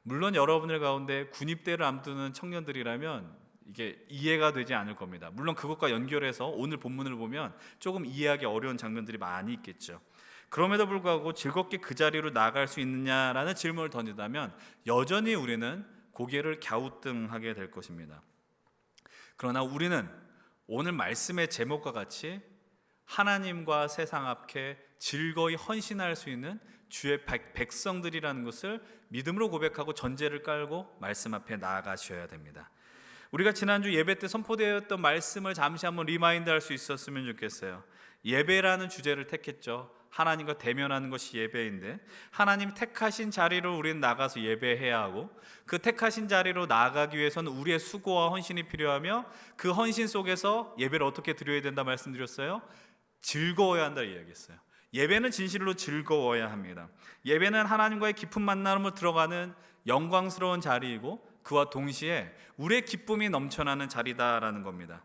물론 여러분들 가운데 군입대를 앞두는 청년들이라면 이게 이해가 되지 않을 겁니다. 물론 그것과 연결해서 오늘 본문을 보면 조금 이해하기 어려운 장면들이 많이 있겠죠. 그럼에도 불구하고 즐겁게 그 자리로 나아갈 수 있느냐라는 질문을 던진다면 여전히 우리는 고개를 갸우뚱하게 될 것입니다. 그러나 우리는 오늘 말씀의 제목과 같이 하나님과 세상 앞에 즐거이 헌신할 수 있는 주의 백성들이라는 것을 믿음으로 고백하고 전제를 깔고 말씀 앞에 나아가셔야 됩니다. 우리가 지난주 예배 때 선포되었던 말씀을 잠시 한번 리마인드할 수 있었으면 좋겠어요. 예배라는 주제를 택했죠. 하나님과 대면하는 것이 예배인데, 하나님 택하신 자리로 우리는 나가서 예배해야 하고, 그 택하신 자리로 나아가기 위해서는 우리의 수고와 헌신이 필요하며, 그 헌신 속에서 예배를 어떻게 드려야 된다 말씀드렸어요? 즐거워야 한다 이야기했어요. 예배는 진실로 즐거워야 합니다. 예배는 하나님과의 깊은 만남으로 들어가는 영광스러운 자리이고, 그와 동시에 우리의 기쁨이 넘쳐나는 자리다라는 겁니다.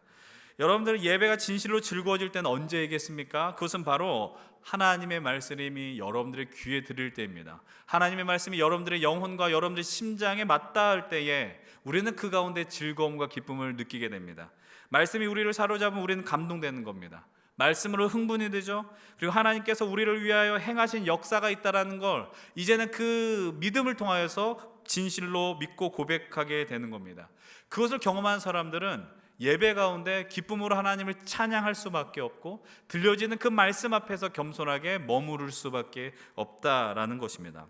여러분들, 예배가 진실로 즐거워질 때는 언제이겠습니까? 그것은 바로 하나님의 말씀이 여러분들의 귀에 들릴 때입니다. 하나님의 말씀이 여러분들의 영혼과 여러분들의 심장에 맞닿을 때에 우리는 그 가운데 즐거움과 기쁨을 느끼게 됩니다. 말씀이 우리를 사로잡으면 우리는 감동되는 겁니다. 말씀으로 흥분이 되죠. 그리고 하나님께서 우리를 위하여 행하신 역사가 있다라는 걸 이제는 그 믿음을 통하여서 진실로 믿고 고백하게 되는 겁니다. 그것을 경험한 사람들은 예배 가운데 기쁨으로 하나님을 찬양할 수밖에 없고, 들려지는 그 말씀 앞에서 겸손하게 머무를 수밖에 없다라는 것입니다.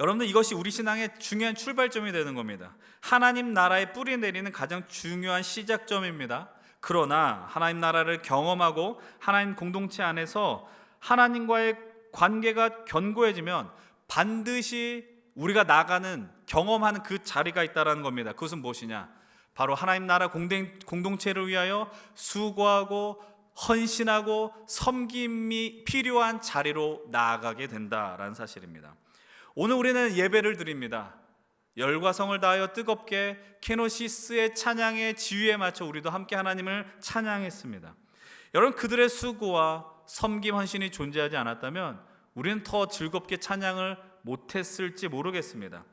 여러분들 이것이 우리 신앙의 중요한 출발점이 되는 겁니다. 하나님 나라의 뿌리 내리는 가장 중요한 시작점입니다. 그러나 하나님 나라를 경험하고 하나님 공동체 안에서 하나님과의 관계가 견고해지면 반드시 우리가 나가는 경험하는 그 자리가 있다는 겁니다. 그것은 무엇이냐? 바로 하나님 나라 공동체를 위하여 수고하고 헌신하고 섬김이 필요한 자리로 나아가게 된다라는 사실입니다. 오늘 우리는 예배를 드립니다. 열과 성을 다하여 뜨겁게 케노시스의 찬양의 지휘에 맞춰 우리도 함께 하나님을 찬양했습니다. 여러분, 그들의 수고와 섬김 헌신이 존재하지 않았다면 우리는 더 즐겁게 찬양을 못했을지 모르겠습니다.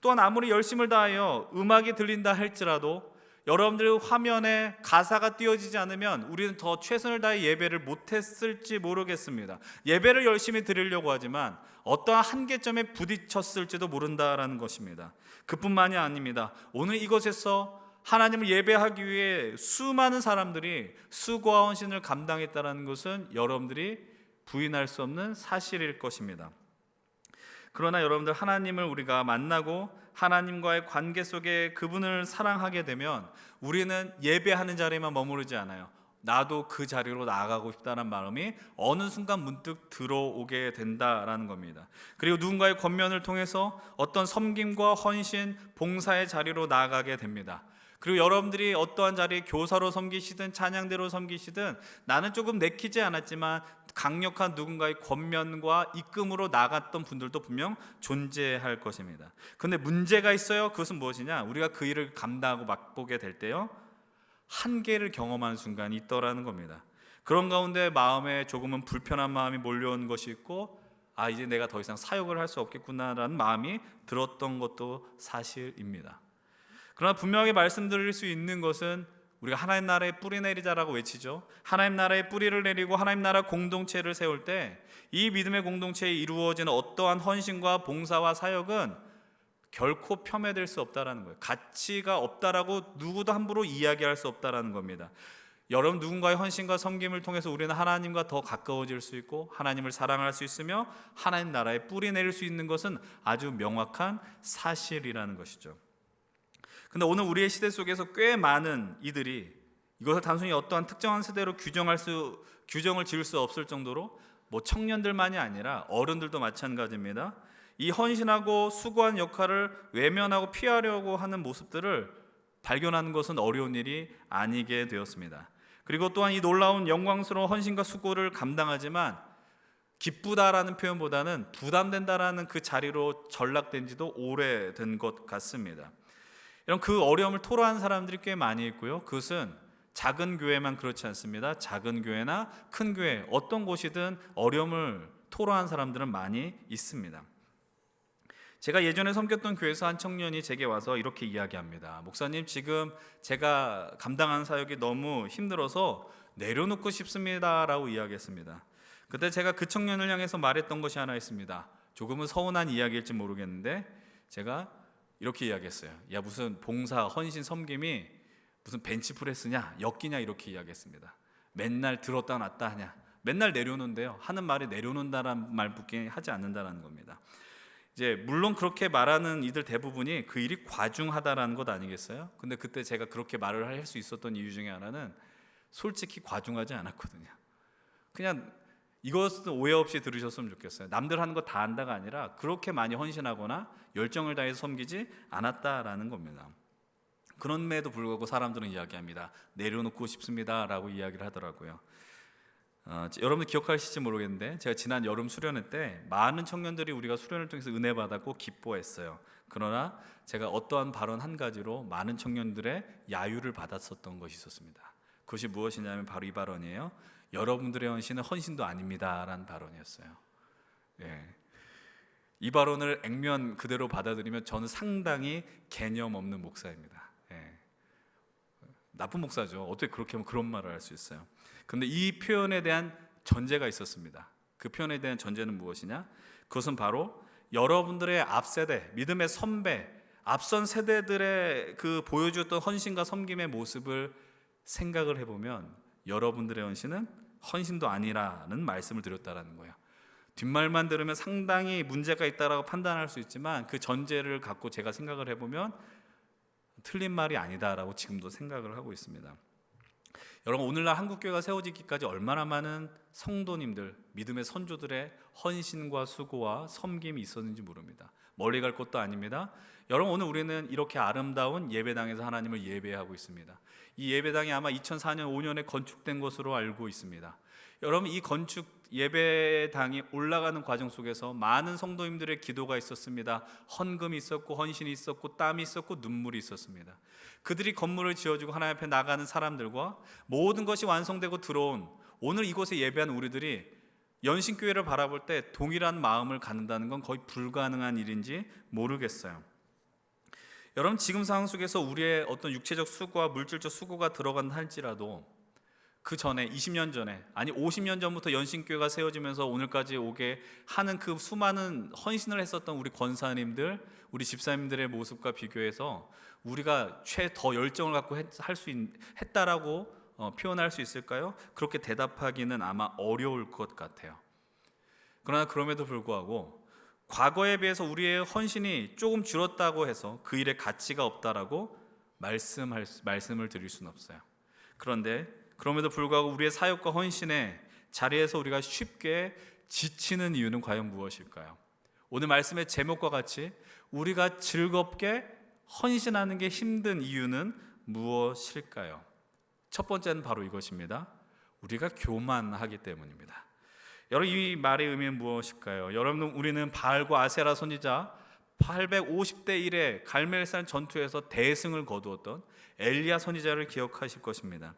또한 아무리 열심을 다하여 음악이 들린다 할지라도 여러분들 화면에 가사가 띄어지지 않으면 우리는 더 최선을 다해 예배를 못했을지 모르겠습니다. 예배를 열심히 드리려고 하지만 어떠한 한계점에 부딪혔을지도 모른다라는 것입니다. 그뿐만이 아닙니다. 오늘 이곳에서 하나님을 예배하기 위해 수많은 사람들이 수고와 헌신을 감당했다는 것은 여러분들이 부인할 수 없는 사실일 것입니다. 그러나 여러분들, 하나님을 우리가 만나고 하나님과의 관계 속에 그분을 사랑하게 되면 우리는 예배하는 자리에만 머무르지 않아요. 나도 그 자리로 나아가고 싶다는 마음이 어느 순간 문득 들어오게 된다라는 겁니다. 그리고 누군가의 권면을 통해서 어떤 섬김과 헌신, 봉사의 자리로 나아가게 됩니다. 그리고 여러분들이 어떠한 자리에 교사로 섬기시든 찬양대로 섬기시든 나는 조금 내키지 않았지만 강력한 누군가의 권면과 이끌음으로 나갔던 분들도 분명 존재할 것입니다. 그런데 문제가 있어요. 그것은 무엇이냐? 우리가 그 일을 감당하고 맛보게 될 때요, 한계를 경험하는 순간이 있더라는 겁니다. 그런 가운데 마음에 조금은 불편한 마음이 몰려온 것이 있고, 이제 내가 더 이상 사역을 할 수 없겠구나라는 마음이 들었던 것도 사실입니다. 그러나 분명하게 말씀드릴 수 있는 것은 우리가 하나님 나라의 뿌리 내리자라고 외치죠. 하나님 나라의 뿌리를 내리고 하나님 나라 공동체를 세울 때 이 믿음의 공동체에 이루어지는 어떠한 헌신과 봉사와 사역은 결코 폄훼될 수 없다라는 거예요. 가치가 없다라고 누구도 함부로 이야기할 수 없다라는 겁니다. 여러분, 누군가의 헌신과 섬김을 통해서 우리는 하나님과 더 가까워질 수 있고 하나님을 사랑할 수 있으며 하나님 나라에 뿌리 내릴 수 있는 것은 아주 명확한 사실이라는 것이죠. 근데 오늘 우리의 시대 속에서 꽤 많은 이들이 이것을 단순히 어떠한 특정한 세대로 규정을 지을 수 없을 정도로 청년들만이 아니라 어른들도 마찬가지입니다. 이 헌신하고 수고한 역할을 외면하고 피하려고 하는 모습들을 발견하는 것은 어려운 일이 아니게 되었습니다. 그리고 또한 이 놀라운 영광스러운 헌신과 수고를 감당하지만 기쁘다라는 표현보다는 부담된다라는 그 자리로 전락된 지도 오래된 것 같습니다. 이런 그 어려움을 토로하는 사람들이 꽤 많이 있고요. 그것은 작은 교회만 그렇지 않습니다. 작은 교회나 큰 교회, 어떤 곳이든 어려움을 토로하는 사람들은 많이 있습니다. 제가 예전에 섬겼던 교회에서 한 청년이 제게 와서 이렇게 이야기합니다. 목사님, 지금 제가 감당하는 사역이 너무 힘들어서 내려놓고 싶습니다라고 이야기했습니다. 그때 제가 그 청년을 향해서 말했던 것이 하나 있습니다. 조금은 서운한 이야기일지 모르겠는데 제가 이렇게 이야기했어요. 야, 무슨 봉사, 헌신, 섬김이 무슨 벤치프레스냐, 엮이냐, 이렇게 이야기했습니다. 맨날 들었다 놨다 하냐, 맨날 내려놓는데요, 하는 말이 내려놓는다라는 말밖에 하지 않는다는 겁니다. 이제 물론 그렇게 말하는 이들 대부분이 그 일이 과중하다라는 것 아니겠어요? 근데 그때 제가 그렇게 말을 할 수 있었던 이유 중에 하나는 솔직히 과중하지 않았거든요. 그냥 이것은 오해 없이 들으셨으면 좋겠어요. 남들 하는 거 다 한다가 아니라 그렇게 많이 헌신하거나 열정을 다해서 섬기지 않았다라는 겁니다. 그럼에도 불구하고 사람들은 이야기합니다. 내려놓고 싶습니다라고 이야기를 하더라고요. 여러분들 기억하실지 모르겠는데 제가 지난 여름 수련회 때 많은 청년들이 우리가 수련을 통해서 은혜 받았고 기뻐했어요. 그러나 제가 어떠한 발언 한 가지로 많은 청년들의 야유를 받았었던 것이 있었습니다. 그것이 무엇이냐면 바로 이 발언이에요. 여러분들의 헌신은 헌신도 아닙니다라는 발언이었어요. 이 발언을 액면 그대로 받아들이면 저는 상당히 개념 없는 목사입니다. 나쁜 목사죠. 어떻게 그렇게 하면 그런 말을 할 수 있어요? 근데 이 표현에 대한 전제가 있었습니다. 그 표현에 대한 전제는 무엇이냐? 그것은 바로 여러분들의 앞세대, 믿음의 선배, 앞선 세대들의 그 보여주었던 헌신과 섬김의 모습을 생각을 해보면 여러분들의 헌신은 헌신도 아니라는 말씀을 드렸다라는 거예요. 뒷말만 들으면 상당히 문제가 있다라고 판단할 수 있지만 그 전제를 갖고 제가 생각을 해보면 틀린 말이 아니다라고 지금도 생각을 하고 있습니다. 여러분, 오늘날 한국교회가 세워지기까지 얼마나 많은 성도님들, 믿음의 선조들의 헌신과 수고와 섬김이 있었는지 모릅니다. 멀리 갈 것도 아닙니다. 여러분, 오늘 우리는 이렇게 아름다운 예배당에서 하나님을 예배하고 있습니다. 이 예배당이 아마 2004년 5년에 건축된 것으로 알고 있습니다. 여러분, 이 건축 예배당이 올라가는 과정 속에서 많은 성도님들의 기도가 있었습니다. 헌금이 있었고 헌신이 있었고 땀이 있었고 눈물이 있었습니다. 그들이 건물을 지어주고 하나님 앞에 나가는 사람들과 모든 것이 완성되고 들어온 오늘 이곳에 예배하는 우리들이 연신교회를 바라볼 때 동일한 마음을 갖는다는 건 거의 불가능한 일인지 모르겠어요. 여러분, 지금 상황 속에서 우리의 어떤 육체적 수고와 물질적 수고가 들어간다 할지라도 그 전에 20년 전에 아니 50년 전부터 연신교회가 세워지면서 오늘까지 오게 하는 그 수많은 헌신을 했었던 우리 권사님들, 우리 집사님들의 모습과 비교해서 우리가 더 열정을 갖고 했다라고 표현할 수 있을까요? 그렇게 대답하기는 아마 어려울 것 같아요. 그러나 그럼에도 불구하고 과거에 비해서 우리의 헌신이 조금 줄었다고 해서 그 일에 가치가 없다라고 말씀을 드릴 수는 없어요. 그런데 그럼에도 불구하고 우리의 사역과 헌신의 자리에서 우리가 쉽게 지치는 이유는 과연 무엇일까요? 오늘 말씀의 제목과 같이 우리가 즐겁게 헌신하는 게 힘든 이유는 무엇일까요? 첫 번째는 바로 이것입니다. 우리가 교만하기 때문입니다. 여러분, 이 말의 의미는 무엇일까요? 여러분, 우리는 바알과 아세라 선지자 850대 1의 갈멜산 전투에서 대승을 거두었던 엘리야 선지자를 기억하실 것입니다.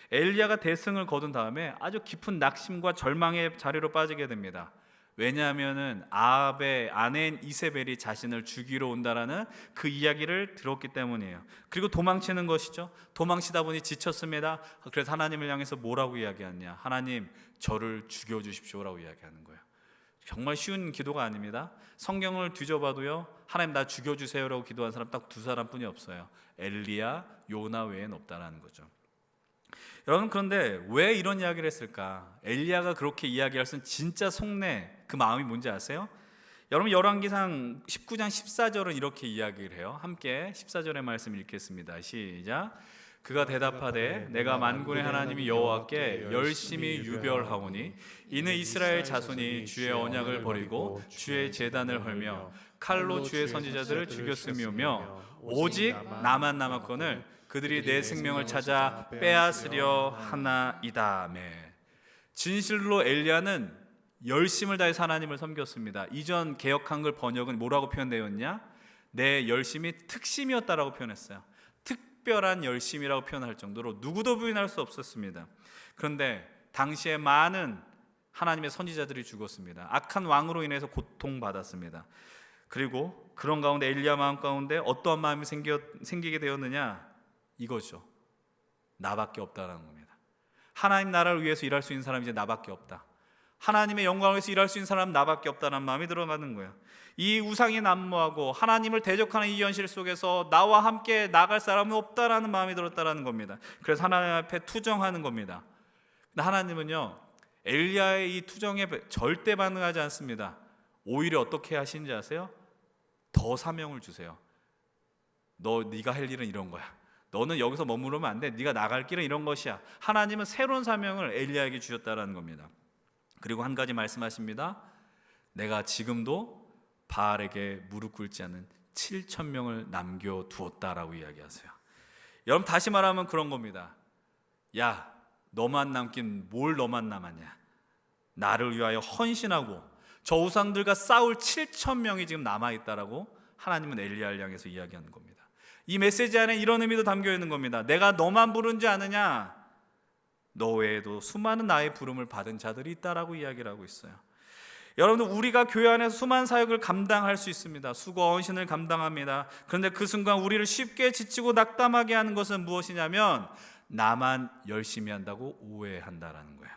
엘리야가 대승을 거둔 다음에 아주 깊은 낙심과 절망의 자리로 빠지게 됩니다. 왜냐하면은 아합의 아내인 이세벨이 자신을 죽이러 온다라는 그 이야기를 들었기 때문이에요. 그리고 도망치는 것이죠. 도망치다 보니 지쳤습니다. 그래서 하나님을 향해서 뭐라고 이야기하냐? 하나님, 저를 죽여주십시오라고 이야기하는 거예요. 정말 쉬운 기도가 아닙니다. 성경을 뒤져봐도요, 하나님 나 죽여주세요라고 기도한 사람 딱 2사람뿐이 없어요. 엘리야, 요나 외엔 없다라는 거죠. 여러분, 그런데 왜 이런 이야기를 했을까? 엘리야가 그렇게 이야기할 수는 진짜 속내 그 마음이 뭔지 아세요? 여러분, 열왕기상 19장 14절은 이렇게 이야기를 해요. 함께 14절의 말씀 읽겠습니다. 시작. 그가 대답하되 내가 만군의 하나님이 여호와께 열심히 유별하오니 이는 이스라엘 자손이 주의 언약을 버리고 주의 제단을 헐며 칼로 주의 선지자들을 죽였음이오며 오직 나만 남았거늘 그들이 내 생명을 찾아 빼앗으려 하나이다. 진실로 엘리야는 열심을 다해서 하나님을 섬겼습니다. 이전 개역 한글 번역은 뭐라고 표현되었냐? 내 열심이 특심이었다라고 표현했어요. 특별한 열심이라고 표현할 정도로 누구도 부인할 수 없었습니다. 그런데 당시에 많은 하나님의 선지자들이 죽었습니다. 악한 왕으로 인해서 고통받았습니다. 그리고 그런 가운데 엘리야 마음 가운데 어떠한 마음이 생기게 되었느냐? 이거죠. 나밖에 없다는 겁니다. 하나님 나라를 위해서 일할 수 있는 사람이 이제 나밖에 없다. 하나님의 영광을 위해서 일할 수 있는 사람은 나밖에 없다는 마음이 들어가는 거예요. 이 우상이 난무하고 하나님을 대적하는 이 현실 속에서 나와 함께 나갈 사람은 없다라는 마음이 들었다라는 겁니다. 그래서 하나님 앞에 투정하는 겁니다. 근데 하나님은요, 엘리야의 이 투정에 절대 반응하지 않습니다. 오히려 어떻게 하시는지 아세요? 더 사명을 주세요. 네가 할 일은 이런 거야. 너는 여기서 머무르면 안 돼. 네가 나갈 길은 이런 것이야. 하나님은 새로운 사명을 엘리야에게 주셨다라는 겁니다. 그리고 한 가지 말씀하십니다. 내가 지금도 바알에게 무릎 꿇지 않은 7,000명을 남겨두었다라고 이야기하세요. 여러분, 다시 말하면 그런 겁니다. 야, 너만 남긴 뭘 너만 남았냐? 나를 위하여 헌신하고 저 우상들과 싸울 7,000명이 지금 남아있다라고 하나님은 엘리야를 향해서 이야기하는 겁니다. 이 메시지 안에 이런 의미도 담겨 있는 겁니다. 내가 너만 부른지 아느냐? 너 외에도 수많은 나의 부름을 받은 자들이 있다라고 이야기를 하고 있어요. 여러분들, 우리가 교회 안에서 수많은 사역을 감당할 수 있습니다. 수고 헌신을 감당합니다. 그런데 그 순간 우리를 쉽게 지치고 낙담하게 하는 것은 무엇이냐면 나만 열심히 한다고 오해한다라는 거예요.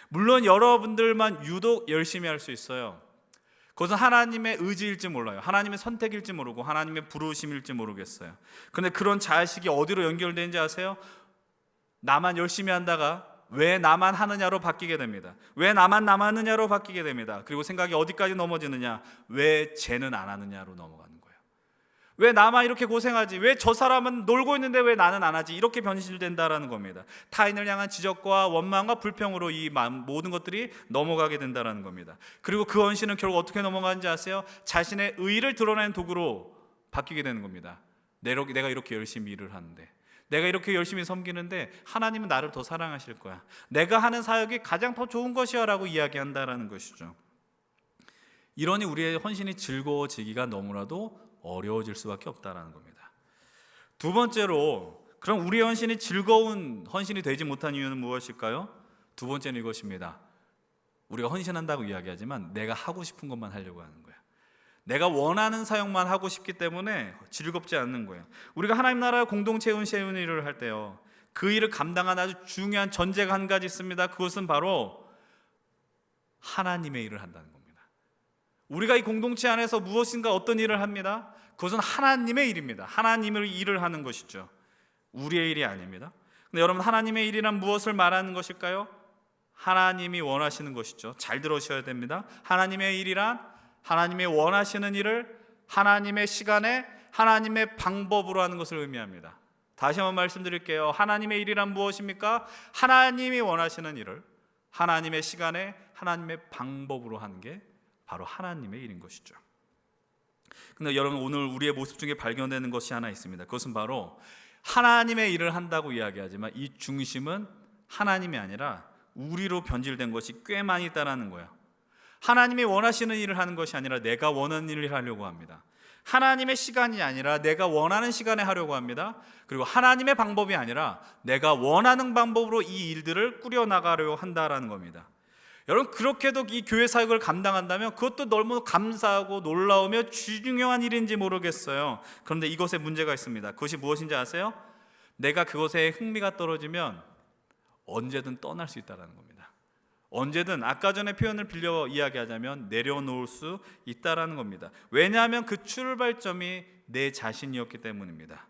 물론 여러분들만 유독 열심히 할 수 있어요. 그것은 하나님의 의지일지 몰라요. 하나님의 선택일지 모르고 하나님의 부르심일지 모르겠어요. 그런데 그런 자식이 어디로 연결되는지 아세요? 나만 열심히 한다가 왜 나만 하느냐로 바뀌게 됩니다. 왜 나만 남았느냐로 바뀌게 됩니다. 그리고 생각이 어디까지 넘어지느냐? 왜 쟤는 안 하느냐로 넘어가는 거예요. 왜 나만 이렇게 고생하지? 왜 저 사람은 놀고 있는데 왜 나는 안 하지? 이렇게 변질된다라는 겁니다. 타인을 향한 지적과 원망과 불평으로 이 모든 것들이 넘어가게 된다라는 겁니다. 그리고 그 헌신은 결국 어떻게 넘어가는지 아세요? 자신의 의의를 드러내는 도구로 바뀌게 되는 겁니다. 내가 이렇게 열심히 일을 하는데, 내가 이렇게 열심히 섬기는데 하나님은 나를 더 사랑하실 거야. 내가 하는 사역이 가장 더 좋은 것이야 라고 이야기한다라는 것이죠. 이러니 우리의 헌신이 즐거워지기가 너무나도 어려워질 수밖에 없다라는 겁니다. 두 번째로, 그럼 우리의 헌신이 즐거운 헌신이 되지 못한 이유는 무엇일까요? 두 번째는 이것입니다. 우리가 헌신한다고 이야기하지만 내가 하고 싶은 것만 하려고 하는 거예요. 내가 원하는 사역만 하고 싶기 때문에 즐겁지 않는 거예요. 우리가 하나님 나라 공동체 세우는 일을 할 때요, 그 일을 감당하는 아주 중요한 전제가 한 가지 있습니다. 그것은 바로 하나님의 일을 한다는 겁니다. 우리가 이 공동체 안에서 무엇인가 어떤 일을 합니다. 그것은 하나님의 일입니다. 하나님의 일을 하는 것이죠. 우리의 일이 아닙니다. 근데 여러분, 하나님의 일이란 무엇을 말하는 것일까요? 하나님이 원하시는 것이죠. 잘 들으셔야 됩니다. 하나님의 일이란 하나님의 원하시는 일을 하나님의 시간에 하나님의 방법으로 하는 것을 의미합니다. 다시 한번 말씀드릴게요. 하나님의 일이란 무엇입니까? 하나님이 원하시는 일을 하나님의 시간에 하나님의 방법으로 하는 게 바로 하나님의 일인 것이죠. 근데 여러분, 오늘 우리의 모습 중에 발견되는 것이 하나 있습니다. 그것은 바로 하나님의 일을 한다고 이야기하지만 이 중심은 하나님이 아니라 우리로 변질된 것이 꽤 많이 있다는 거예요. 하나님이 원하시는 일을 하는 것이 아니라 내가 원하는 일을 하려고 합니다. 하나님의 시간이 아니라 내가 원하는 시간에 하려고 합니다. 그리고 하나님의 방법이 아니라 내가 원하는 방법으로 이 일들을 꾸려나가려고 한다라는 겁니다. 여러분, 그렇게도 이 교회 사역을 감당한다면 그것도 너무 감사하고 놀라우며 중요한 일인지 모르겠어요. 그런데 이것에 문제가 있습니다. 그것이 무엇인지 아세요? 내가 그것에 흥미가 떨어지면 언제든 떠날 수 있다는 겁니다. 언제든, 아까 전에 표현을 빌려 이야기하자면 내려놓을 수 있다라는 겁니다. 왜냐하면 그 출발점이 내 자신이었기 때문입니다.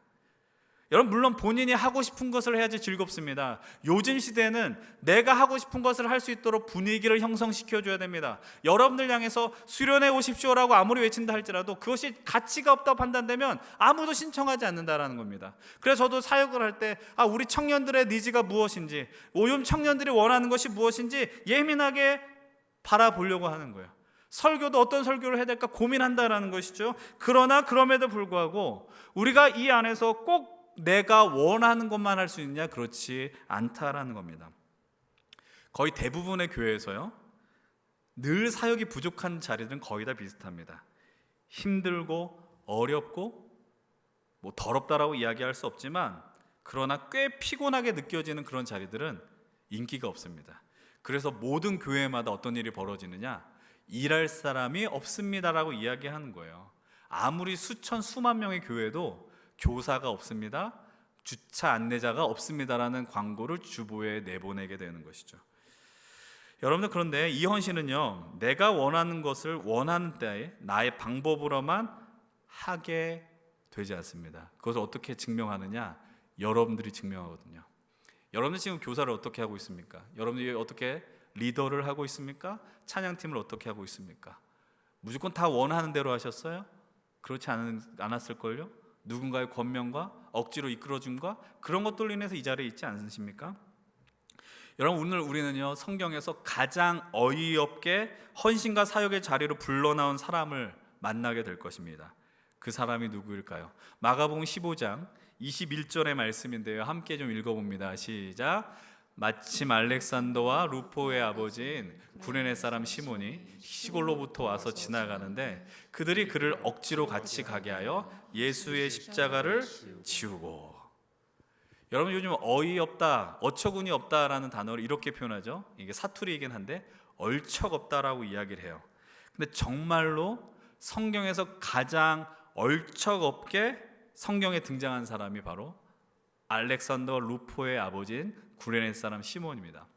여러분, 물론 본인이 하고 싶은 것을 해야지 즐겁습니다. 요즘 시대는 내가 하고 싶은 것을 할 수 있도록 분위기를 형성시켜줘야 됩니다. 여러분들 향해서 수련해 오십시오라고 아무리 외친다 할지라도 그것이 가치가 없다고 판단되면 아무도 신청하지 않는다라는 겁니다. 그래서 저도 사역을 할 때 우리 청년들의 니즈가 무엇인지, 요즘 청년들이 원하는 것이 무엇인지 예민하게 바라보려고 하는 거예요. 설교도 어떤 설교를 해야 될까 고민한다라는 것이죠. 그러나 그럼에도 불구하고 우리가 이 안에서 꼭 내가 원하는 것만 할 수 있느냐? 그렇지 않다라는 겁니다. 거의 대부분의 교회에서요, 늘 사역이 부족한 자리들은 거의 다 비슷합니다. 힘들고 어렵고 더럽다라고 이야기할 수 없지만 그러나 꽤 피곤하게 느껴지는 그런 자리들은 인기가 없습니다. 그래서 모든 교회마다 어떤 일이 벌어지느냐? 일할 사람이 없습니다라고 이야기하는 거예요. 아무리 수만 명의 교회도 교사가 없습니다, 주차 안내자가 없습니다라는 광고를 주보에 내보내게 되는 것이죠. 여러분들, 그런데 이 헌신은요, 내가 원하는 것을 원하는 때에 나의 방법으로만 하게 되지 않습니다. 그것을 어떻게 증명하느냐? 여러분들이 증명하거든요. 여러분들 지금 교사를 어떻게 하고 있습니까? 여러분들이 어떻게 리더를 하고 있습니까? 찬양팀을 어떻게 하고 있습니까? 무조건 다 원하는 대로 하셨어요? 그렇지 않았을걸요? 누군가의 권면과 억지로 이끌어줌과 그런 것들로 인해서 이 자리에 있지 않으십니까? 여러분, 오늘 우리는요, 성경에서 가장 어이없게 헌신과 사역의 자리로 불러나온 사람을 만나게 될 것입니다. 그 사람이 누구일까요? 마가복음 15장 21절의 말씀인데요, 함께 좀 읽어봅니다. 시작. 마침 알렉산더와 루포의 아버지인 구레네 사람 시몬이 시골로부터 와서 지나가는데 그들이 그를 억지로 같이 가게 하여 예수의 십자가를 지우고. 여러분, 요즘 어이없다, 어처구니 없다라는 단어를 이렇게 표현하죠. 이게 사투리이긴 한데 얼척없다라고 이야기를 해요. 근데 정말로 성경에서 가장 얼척없게 성경에 등장한 사람이 바로 알렉산더 루포의 아버지인 구레네 사람 시몬입니다.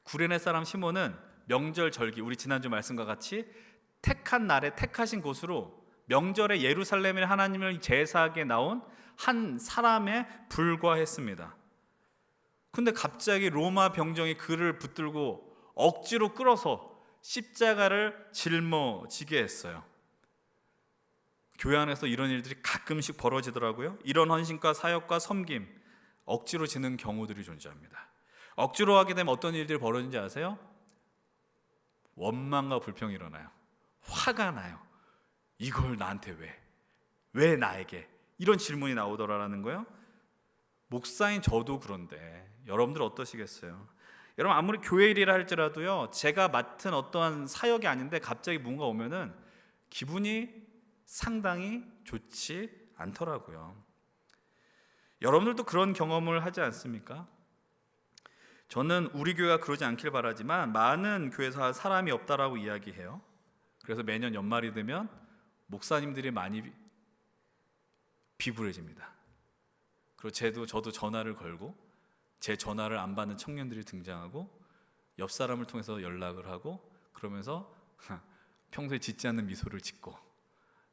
구레네 사람 시몬은 명절 절기, 우리 지난주 말씀과 같이 택한 날에 택하신 곳으로 명절에 예루살렘에 하나님을 제사하게 나온 한 사람에 불과했습니다. 근데 갑자기 로마 병정이 그를 붙들고 억지로 끌어서 십자가를 짊어지게 했어요. 교회 안에서 이런 일들이 가끔씩 벌어지더라고요. 이런 헌신과 사역과 섬김, 억지로 지는 경우들이 존재합니다. 억지로 하게 되면 어떤 일들이 벌어지는지 아세요? 원망과 불평이 일어나요. 화가 나요. 이걸 나한테 왜? 왜 나에게? 이런 질문이 나오더라라는 거예요. 목사인 저도 그런데 여러분들 어떠시겠어요? 여러분 아무리 교회 일이라 할지라도요, 제가 맡은 어떠한 사역이 아닌데 갑자기 뭔가 오면은 기분이 상당히 좋지 않더라고요. 여러분들도 그런 경험을 하지 않습니까? 저는 우리 교회가 그러지 않길 바라지만 많은 교회에서 사람이 없다라고 이야기해요. 그래서 매년 연말이 되면 목사님들이 많이 비굴해집니다. 그리고 저도 전화를 걸고 제 전화를 안 받는 청년들이 등장하고 옆 사람을 통해서 연락을 하고 그러면서 평소에 짓지 않는 미소를 짓고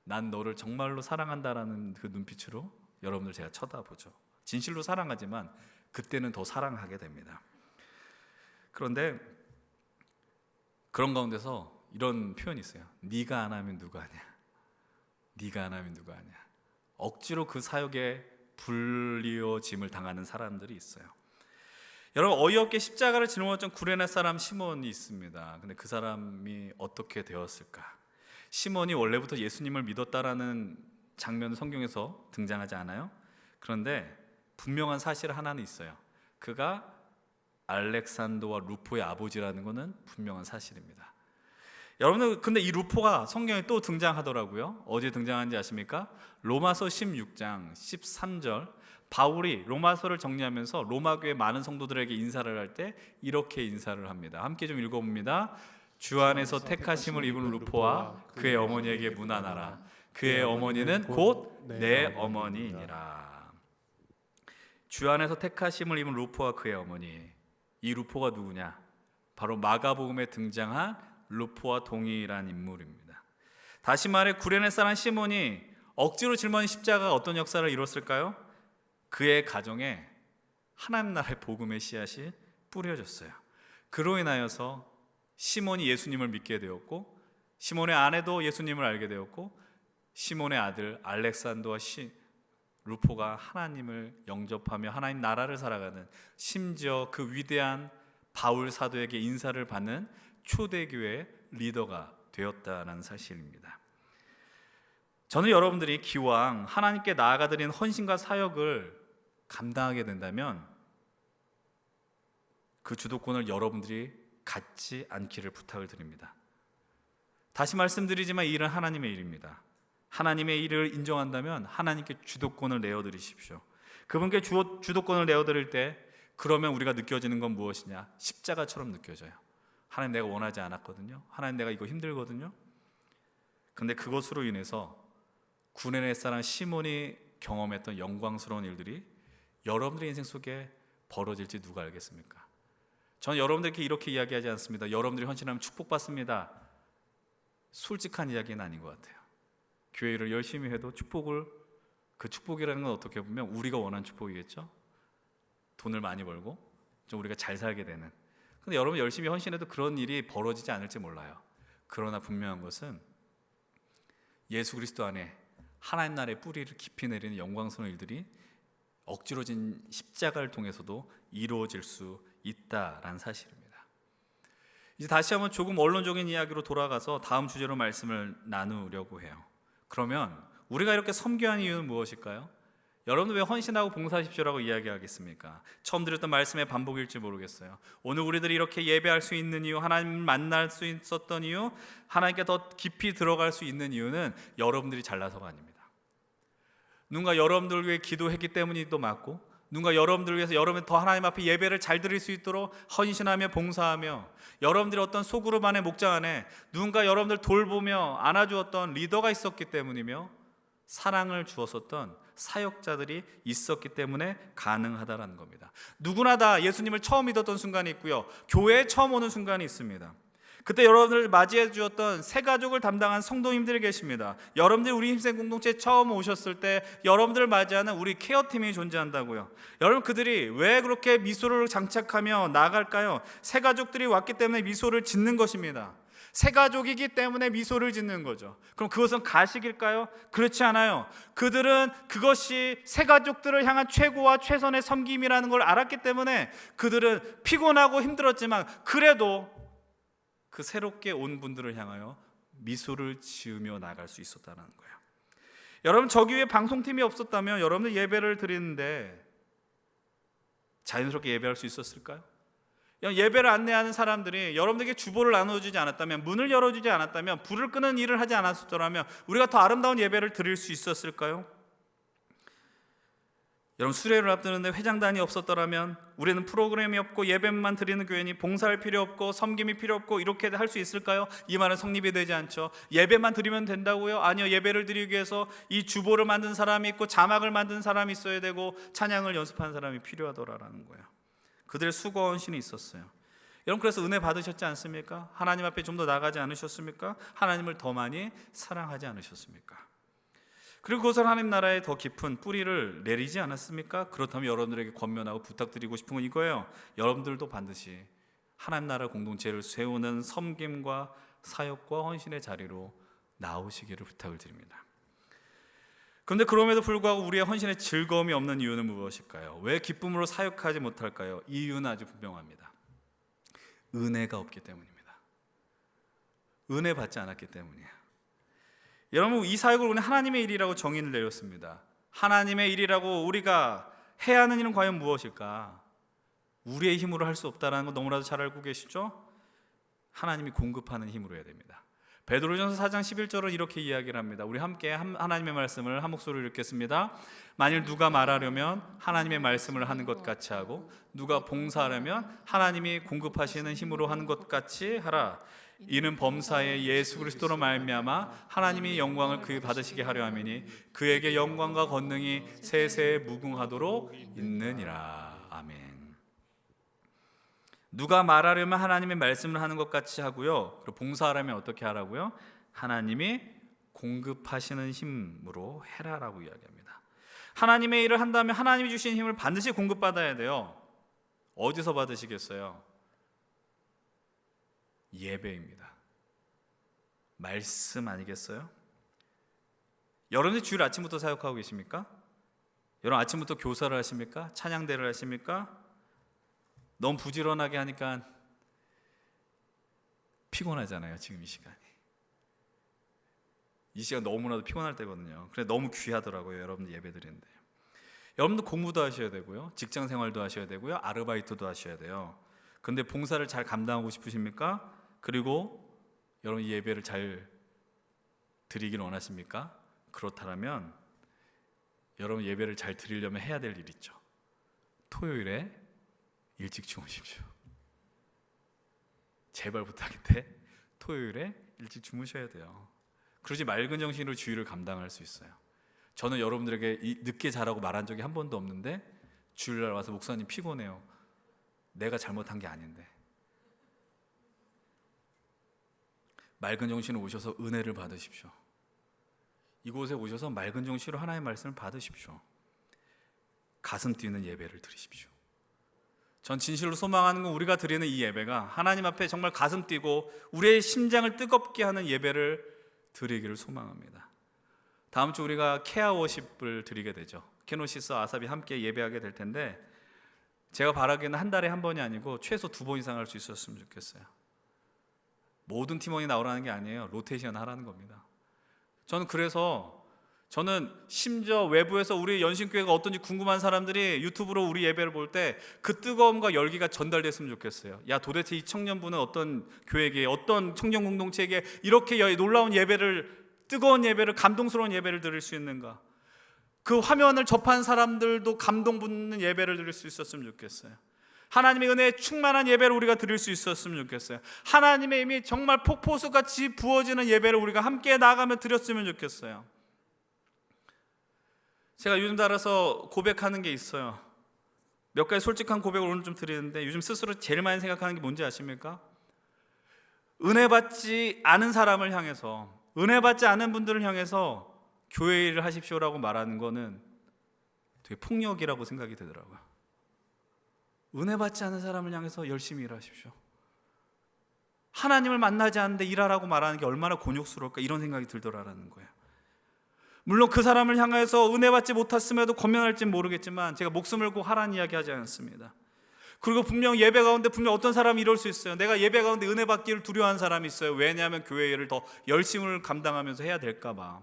난 너를 정말로 사랑한다라는 그 눈빛으로 여러분들 제가 쳐다보죠. 진실로 사랑하지만 그때는 더 사랑하게 됩니다. 그런데 그런 가운데서 이런 표현이 있어요. 네가 안 하면 누가 하냐? 네가 안 하면 누가 하냐? 억지로 그 사역에 불리어짐을 당하는 사람들이 있어요. 여러분 어이없게 십자가를 짊어졌던 구레네 사람 시몬이 있습니다. 근데 그 사람이 어떻게 되었을까? 시몬이 원래부터 예수님을 믿었다라는 장면은 성경에서 등장하지 않아요. 그런데 분명한 사실 하나는 있어요. 그가 알렉산더와 루포의 아버지라는 것은 분명한 사실입니다. 여러분들 근데 이 루포가 성경에 또 등장하더라고요. 어디에 등장하는지 아십니까? 로마서 16장 13절 바울이 로마서를 정리하면서 로마 교회 많은 성도들에게 인사를 할 때 이렇게 인사를 합니다. 함께 좀 읽어봅니다. 주 안에서 택하심을 입은 루포와 그의 어머니에게 문안하라. 그의 어머니는 곧 내 어머니이니라. 주 안에서 택하심을 입은 루포와 그의 어머니. 이 루포가 누구냐? 바로 마가복음에 등장한 루포와 동일한 인물입니다. 다시 말해 구레네 사람 시몬이 억지로 짊어진 십자가가 어떤 역사를 이뤘을까요? 그의 가정에 하나님 나라의 복음의 씨앗이 뿌려졌어요. 그로 인하여서 시몬이 예수님을 믿게 되었고 시몬의 아내도 예수님을 알게 되었고 시몬의 아들 알렉산더와 루포가 하나님을 영접하며 하나님 나라를 살아가는, 심지어 그 위대한 바울 사도에게 인사를 받는 초대교회 리더가 되었다는 사실입니다. 저는 여러분들이 기왕 하나님께 나아가드리는 헌신과 사역을 감당하게 된다면 그 주도권을 여러분들이 갖지 않기를 부탁을 드립니다. 다시 말씀드리지만 이 일은 하나님의 일입니다. 하나님의 일을 인정한다면 하나님께 주도권을 내어드리십시오. 그분께 주도권을 내어드릴 때 그러면 우리가 느껴지는 건 무엇이냐? 십자가처럼 느껴져요. 하나님 내가 원하지 않았거든요. 하나님 내가 이거 힘들거든요. 근데 그것으로 인해서 구레네 사람 시몬이 경험했던 영광스러운 일들이 여러분들의 인생 속에 벌어질지 누가 알겠습니까? 저는 여러분들께 이렇게 이야기하지 않습니다. 여러분들이 헌신하면 축복받습니다. 솔직한 이야기는 아닌 것 같아요. 교회 일을 열심히 해도 그 축복이라는 건 어떻게 보면 우리가 원하는 축복이겠죠. 돈을 많이 벌고 좀 우리가 잘 살게 되는. 근데 여러분 열심히 헌신해도 그런 일이 벌어지지 않을지 몰라요. 그러나 분명한 것은 예수 그리스도 안에 하나님 나라의 뿌리를 깊이 내리는 영광스러운 일들이 억지로 진 십자가를 통해서도 이루어질 수 있다라는 사실입니다. 이제 다시 한번 조금 원론적인 이야기로 돌아가서 다음 주제로 말씀을 나누려고 해요. 그러면 우리가 이렇게 섬겨야 하는 이유는 무엇일까요? 여러분들 왜 헌신하고 봉사하십시오라고 이야기하겠습니까? 처음 드렸던 말씀의 반복일지 모르겠어요. 오늘 우리들이 이렇게 예배할 수 있는 이유, 하나님을 만날 수 있었던 이유, 하나님께 더 깊이 들어갈 수 있는 이유는 여러분들이 잘나서가 아닙니다. 누군가 여러분들 위해 기도했기 때문이도 맞고, 누군가 여러분들 위해서 여러분 더 하나님 앞에 예배를 잘 드릴 수 있도록 헌신하며 봉사하며, 여러분들이 어떤 소그룹 안에 목장 안에 누군가 여러분들 돌보며 안아주었던 리더가 있었기 때문이며, 사랑을 주었었던 사역자들이 있었기 때문에 가능하다라는 겁니다. 누구나 다 예수님을 처음 믿었던 순간이 있고요, 교회에 처음 오는 순간이 있습니다. 그때 여러분들 맞이해 주었던 새 가족을 담당한 성도님들이 계십니다. 여러분들이 우리 힘센 공동체에 처음 오셨을 때 여러분들을 맞이하는 우리 케어팀이 존재한다고요. 여러분, 그들이 왜 그렇게 미소를 장착하며 나아갈까요? 새 가족들이 왔기 때문에 미소를 짓는 것입니다. 새 가족이기 때문에 미소를 짓는 거죠. 그럼 그것은 가식일까요? 그렇지 않아요. 그들은 그것이 새 가족들을 향한 최고와 최선의 섬김이라는 걸 알았기 때문에 그들은 피곤하고 힘들었지만 그래도 그 새롭게 온 분들을 향하여 미소를 지으며 나갈 수 있었다는 거예요. 여러분, 저기 위에 방송팀이 없었다면 여러분들 예배를 드리는데 자연스럽게 예배할 수 있었을까요? 예배를 안내하는 사람들이 여러분들에게 주보를 나눠주지 않았다면, 문을 열어주지 않았다면, 불을 끄는 일을 하지 않았더라면 우리가 더 아름다운 예배를 드릴 수 있었을까요? 여러분, 수련회를 앞두는데 회장단이 없었더라면, 우리는 프로그램이 없고 예배만 드리는 교회니 봉사할 필요 없고 섬김이 필요 없고 이렇게 할 수 있을까요? 이 말은 성립이 되지 않죠. 예배만 드리면 된다고요? 아니요. 예배를 드리기 위해서 이 주보를 만든 사람이 있고 자막을 만든 사람이 있어야 되고 찬양을 연습하는 사람이 필요하더라라는 거예요. 그들의 수고와 헌신이 있었어요. 여러분, 그래서 은혜 받으셨지 않습니까? 하나님 앞에 좀 더 나가지 않으셨습니까? 하나님을 더 많이 사랑하지 않으셨습니까? 그리고 그것을 하나님 나라에 더 깊은 뿌리를 내리지 않았습니까? 그렇다면 여러분들에게 권면하고 부탁드리고 싶은 건 이거예요. 여러분들도 반드시 하나님 나라 공동체를 세우는 섬김과 사역과 헌신의 자리로 나오시기를 부탁을 드립니다. 그런데 그럼에도 불구하고 우리의 헌신에 즐거움이 없는 이유는 무엇일까요? 왜 기쁨으로 사역하지 못할까요? 이유는 아주 분명합니다. 은혜가 없기 때문입니다. 은혜 받지 않았기 때문이에요. 여러분, 이 사역을 우리는 하나님의 일이라고 정의를 내렸습니다. 하나님의 일이라고 우리가 해야 하는 일은 과연 무엇일까? 우리의 힘으로 할 수 없다는 거 너무나도 잘 알고 계시죠? 하나님이 공급하는 힘으로 해야 됩니다. 베드로전서 4장 11절은 이렇게 이야기를 합니다. 우리 함께 하나님의 말씀을 한 목소리로 읽겠습니다. 만일 누가 말하려면 하나님의 말씀을 하는 것 같이 하고, 누가 봉사하려면 하나님이 공급하시는 힘으로 하는 것 같이 하라. 이는 범사에 예수 그리스도로 말미암아 하나님이 영광을 그에 받으시게 하려 함이니 그에게 영광과 권능이 세세에 무궁하도록 있느니라. 아멘. 누가 말하려면 하나님의 말씀을 하는 것 같이 하고요. 그리고 봉사하려면 어떻게 하라고요? 하나님이 공급하시는 힘으로 해라라고 이야기합니다. 하나님의 일을 한다면 하나님이 주신 힘을 반드시 공급받아야 돼요. 어디서 받으시겠어요? 예배입니다. 말씀 아니겠어요? 여러분들 주일 아침부터 사역하고 계십니까? 여러분 아침부터 교사를 하십니까? 찬양대를 하십니까? 너무 부지런하게 하니까 피곤하잖아요. 지금 이 시간이. 이 시간 너무나도 피곤할 때거든요. 그래 너무 귀하더라고요. 여러분들 예배 드리는데. 여러분들 공부도 하셔야 되고요. 직장 생활도 하셔야 되고요. 아르바이트도 하셔야 돼요. 근데 봉사를 잘 감당하고 싶으십니까? 그리고 여러분 이 예배를 잘 드리길 원하십니까? 그렇다면 여러분 예배를 잘 드리려면 해야 될 일 있죠. 토요일에 일찍 주무십시오. 제발 부탁인데 토요일에 일찍 주무셔야 돼요. 그러지 맑은 정신으로 주일을 감당할 수 있어요. 저는 여러분들에게 늦게 자라고 말한 적이 한 번도 없는데 주일날 와서 목사님 피곤해요. 내가 잘못한 게 아닌데. 맑은 정신으로 오셔서 은혜를 받으십시오. 이곳에 오셔서 맑은 정신으로 하나님의 말씀을 받으십시오. 가슴 뛰는 예배를 드리십시오. 전 진실로 소망하는 건 우리가 드리는 이 예배가 하나님 앞에 정말 가슴 뛰고 우리의 심장을 뜨겁게 하는 예배를 드리기를 소망합니다. 다음 주 우리가 케아 워십을 드리게 되죠. 케노시스 아삽이 함께 예배하게 될 텐데 제가 바라기에는 한 달에 한 번이 아니고 최소 2번 이상 할 수 있었으면 좋겠어요. 모든 팀원이 나오라는 게 아니에요. 로테이션 하라는 겁니다. 저는 심지어 외부에서 우리 연신교회가 어떤지 궁금한 사람들이 유튜브로 우리 예배를 볼 때 그 뜨거움과 열기가 전달됐으면 좋겠어요. 야, 도대체 이 청년부는 어떤 교회에게, 어떤 청년 공동체에게 이렇게 놀라운 예배를, 뜨거운 예배를, 감동스러운 예배를 드릴 수 있는가? 그 화면을 접한 사람들도 감동 받는 예배를 드릴 수 있었으면 좋겠어요. 하나님의 은혜에 충만한 예배를 우리가 드릴 수 있었으면 좋겠어요. 하나님의 힘이 정말 폭포수같이 부어지는 예배를 우리가 함께 나아가며 드렸으면 좋겠어요. 제가 요즘 따라서 고백하는 게 있어요. 몇 가지 솔직한 고백을 오늘 좀 드리는데 요즘 스스로 제일 많이 생각하는 게 뭔지 아십니까? 은혜 받지 않은 사람을 향해서, 은혜 받지 않은 분들을 향해서 교회 일을 하십시오라고 말하는 거는 되게 폭력이라고 생각이 되더라고요. 은혜 받지 않은 사람을 향해서 열심히 일하십시오. 하나님을 만나지 않는데 일하라고 말하는 게 얼마나 곤욕스러울까, 이런 생각이 들더라라는 거예요. 물론 그 사람을 향해서 은혜 받지 못했음에도 권면할지는 모르겠지만 제가 목숨을 걸고 하라는 이야기 하지 않습니다. 그리고 분명 예배 가운데 분명 어떤 사람이 이럴 수 있어요. 내가 예배 가운데 은혜 받기를 두려워하는 사람이 있어요. 왜냐하면 교회 일을 더 열심을 감당하면서 해야 될까 봐.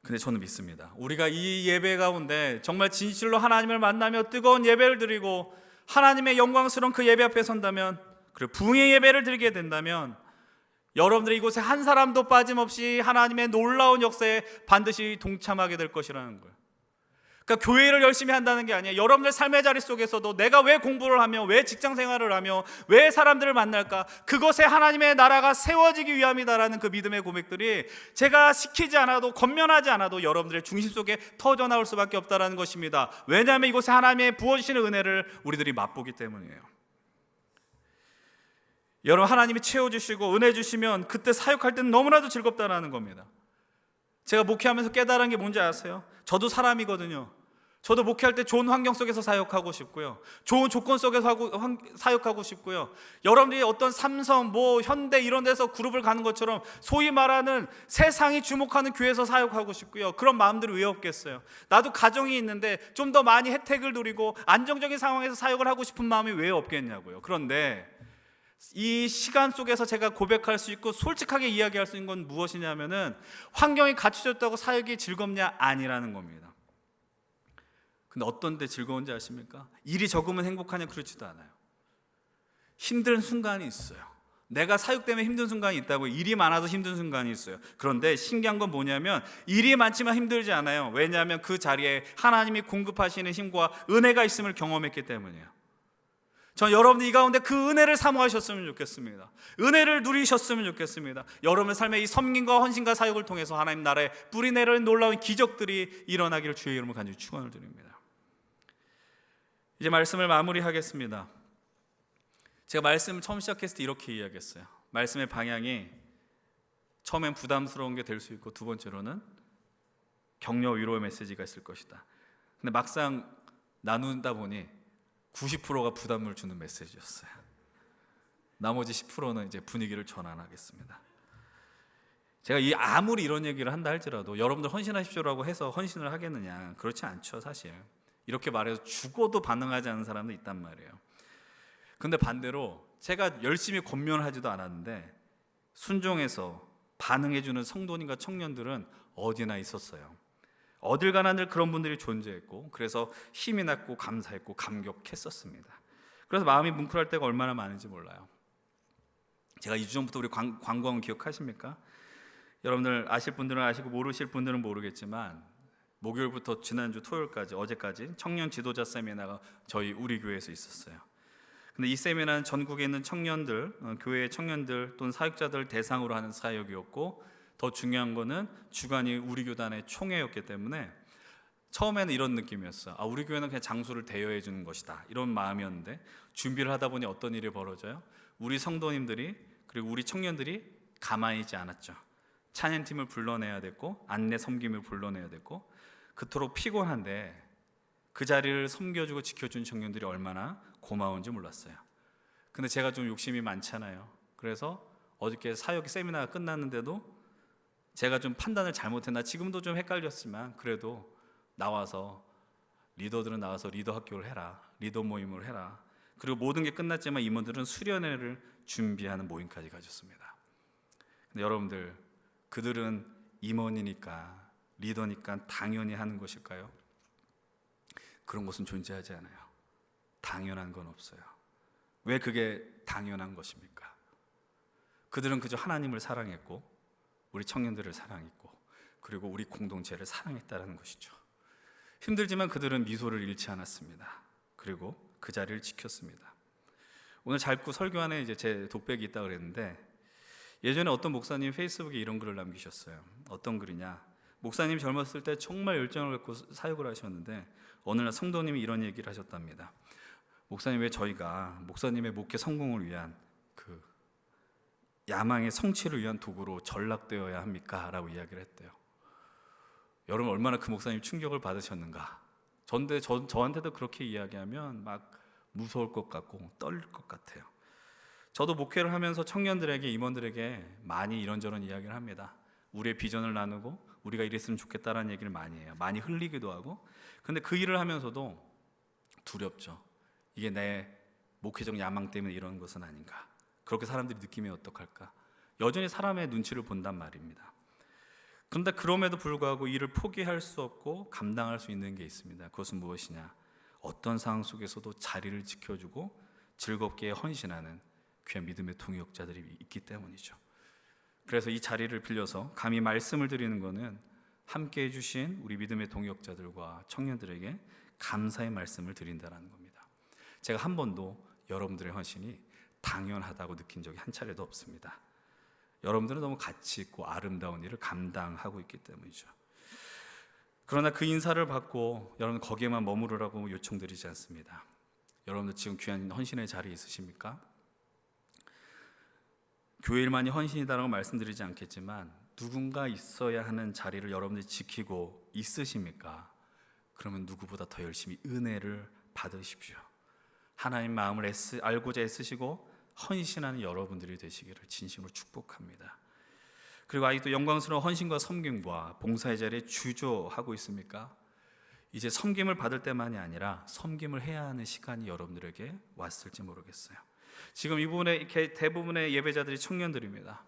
근데 저는 믿습니다. 우리가 이 예배 가운데 정말 진실로 하나님을 만나며 뜨거운 예배를 드리고 하나님의 영광스러운 그 예배 앞에 선다면, 그리고 부흥의 예배를 드리게 된다면 여러분들이 이곳에 한 사람도 빠짐없이 하나님의 놀라운 역사에 반드시 동참하게 될 것이라는 거예요. 그러니까 교회를 열심히 한다는 게 아니에요. 여러분들 삶의 자리 속에서도 내가 왜 공부를 하며, 왜 직장 생활을 하며, 왜 사람들을 만날까, 그것에 하나님의 나라가 세워지기 위함이다라는 그 믿음의 고백들이 제가 시키지 않아도, 권면하지 않아도 여러분들의 중심 속에 터져나올 수밖에 없다는 것입니다. 왜냐하면 이곳에 하나님의 부어주시는 은혜를 우리들이 맛보기 때문이에요. 여러분, 하나님이 채워주시고 은혜 주시면 그때 사역할 때는 너무나도 즐겁다라는 겁니다. 제가 목회하면서 깨달은 게 뭔지 아세요? 저도 사람이거든요. 저도 목회할 때 좋은 환경 속에서 사역하고 싶고요, 좋은 조건 속에서 사역하고 싶고요, 여러분들이 어떤 삼성, 현대 이런 데서 그룹을 가는 것처럼 소위 말하는 세상이 주목하는 교회에서 사역하고 싶고요, 그런 마음들이 왜 없겠어요? 나도 가정이 있는데 좀 더 많이 혜택을 누리고 안정적인 상황에서 사역을 하고 싶은 마음이 왜 없겠냐고요. 그런데 이 시간 속에서 제가 고백할 수 있고 솔직하게 이야기할 수 있는 건 무엇이냐면은, 환경이 갖춰졌다고 사역이 즐겁냐? 아니라는 겁니다. 근데 어떤 데 즐거운지 아십니까? 일이 적으면 행복하냐? 그렇지도 않아요. 힘든 순간이 있어요. 내가 사역 때문에 힘든 순간이 있다고, 일이 많아서 힘든 순간이 있어요. 그런데 신기한 건 뭐냐면 일이 많지만 힘들지 않아요. 왜냐하면 그 자리에 하나님이 공급하시는 힘과 은혜가 있음을 경험했기 때문이에요. 전 여러분이 이 가운데 그 은혜를 사모하셨으면 좋겠습니다. 은혜를 누리셨으면 좋겠습니다. 여러분의 삶의 이 섬김과 헌신과 사역을 통해서 하나님 나라의 뿌리 내리는 놀라운 기적들이 일어나기를 주의 이름으로 간절히 축원을 드립니다. 이제 말씀을 마무리하겠습니다. 제가 말씀을 처음 시작했을 때 이렇게 이야기했어요. 말씀의 방향이 처음엔 부담스러운 게 될 수 있고, 두 번째로는 격려 위로의 메시지가 있을 것이다. 근데 막상 나누다 보니 90%가 부담을 주는 메시지였어요. 나머지 10%는 이제 분위기를 전환하겠습니다. 제가 아무리 이런 얘기를 한다 할지라도 여러분들 헌신하십시오라고 해서 헌신을 하겠느냐? 그렇지 않죠, 사실. 이렇게 말해서 죽어도 반응하지 않는 사람도 있단 말이에요. 근데 반대로 제가 열심히 권면하지도 않았는데 순종해서 반응해주는 성도님과 청년들은 어디나 있었어요. 어딜 가나 늘 그런 분들이 존재했고, 그래서 힘이 났고 감사했고 감격했었습니다. 그래서 마음이 뭉클할 때가 얼마나 많은지 몰라요. 제가 2주 전부터 우리 광고원 기억하십니까? 여러분들 아실 분들은 아시고 모르실 분들은 모르겠지만 목요일부터 지난주 토요일까지, 어제까지 청년 지도자 세미나가 저희 우리 교회에서 있었어요. 근데 이 세미나는 전국에 있는 청년들, 교회의 청년들 또는 사역자들 대상으로 하는 사역이었고, 더 중요한 거는 주관이 우리 교단의 총회였기 때문에 처음에는 이런 느낌이었어요. 우리 교회는 그냥 장소를 대여해 주는 것이다, 이런 마음이었는데 준비를 하다 보니 어떤 일이 벌어져요? 우리 성도님들이 그리고 우리 청년들이 가만히 있지 않았죠. 찬양팀을 불러내야 됐고, 안내 섬김을 불러내야 됐고, 그토록 피곤한데 그 자리를 섬겨주고 지켜준 청년들이 얼마나 고마운지 몰랐어요. 근데 제가 좀 욕심이 많잖아요. 그래서 어저께 사역 세미나가 끝났는데도 제가 좀 판단을 잘못했나, 지금도 좀 헷갈렸지만 그래도 리더들은 나와서 리더 학교를 해라, 리더 모임을 해라. 그리고 모든 게 끝났지만 임원들은 수련회를 준비하는 모임까지 가졌습니다. 근데 여러분들, 그들은 임원이니까, 리더니까 당연히 하는 것일까요? 그런 것은 존재하지 않아요. 당연한 건 없어요. 왜 그게 당연한 것입니까? 그들은 그저 하나님을 사랑했고, 우리 청년들을 사랑했고, 그리고 우리 공동체를 사랑했다는 것이죠. 힘들지만 그들은 미소를 잃지 않았습니다. 그리고 그 자리를 지켰습니다. 오늘 짧고 설교 안에 이제 제 독백이 있다고 그랬는데, 예전에 어떤 목사님 페이스북에 이런 글을 남기셨어요. 어떤 글이냐? 목사님이 젊었을 때 정말 열정을 갖고 사역을 하셨는데 어느 날 성도님이 이런 얘기를 하셨답니다. 목사님, 왜 저희가 목사님의 목회 성공을 위한 그 야망의 성취를 위한 도구로 전락되어야 합니까? 라고 이야기를 했대요. 여러분 얼마나 그 목사님 충격을 받으셨는가. 저한테도 그렇게 이야기하면 막 무서울 것 같고 떨릴 것 같아요. 저도 목회를 하면서 청년들에게, 임원들에게 많이 이런저런 이야기를 합니다. 우리의 비전을 나누고 우리가 이랬으면 좋겠다라는 얘기를 많이 해요. 많이 흘리기도 하고. 근데 그 일을 하면서도 두렵죠. 이게 내 목회적 야망 때문에 이런 것은 아닌가. 그렇게 사람들이 느끼면 어떡할까. 여전히 사람의 눈치를 본단 말입니다. 그런데 그럼에도 불구하고 일을 포기할 수 없고 감당할 수 있는 게 있습니다. 그것은 무엇이냐? 어떤 상황 속에서도 자리를 지켜주고 즐겁게 헌신하는 귀한 믿음의 동역자들이 있기 때문이죠. 그래서 이 자리를 빌려서 감히 말씀을 드리는 것은 함께 해주신 우리 믿음의 동역자들과 청년들에게 감사의 말씀을 드린다는 겁니다. 제가 한 번도 여러분들의 헌신이 당연하다고 느낀 적이 한 차례도 없습니다. 여러분들은 너무 가치 있고 아름다운 일을 감당하고 있기 때문이죠. 그러나 그 인사를 받고 여러분 거기에만 머무르라고 요청드리지 않습니다. 여러분들 지금 귀한 헌신의 자리에 있으십니까? 교회 일만이 헌신이다라고 말씀드리지 않겠지만 누군가 있어야 하는 자리를 여러분들이 지키고 있으십니까? 그러면 누구보다 더 열심히 은혜를 받으십시오. 하나님 마음을 알고자 애쓰시고 헌신하는 여러분들이 되시기를 진심으로 축복합니다. 그리고 아직도 영광스러운 헌신과 섬김과 봉사의 자리에 주저하고 있습니까? 이제 섬김을 받을 때만이 아니라 섬김을 해야 하는 시간이 여러분들에게 왔을지 모르겠어요. 지금 이 부분에 대부분의 예배자들이 청년들입니다.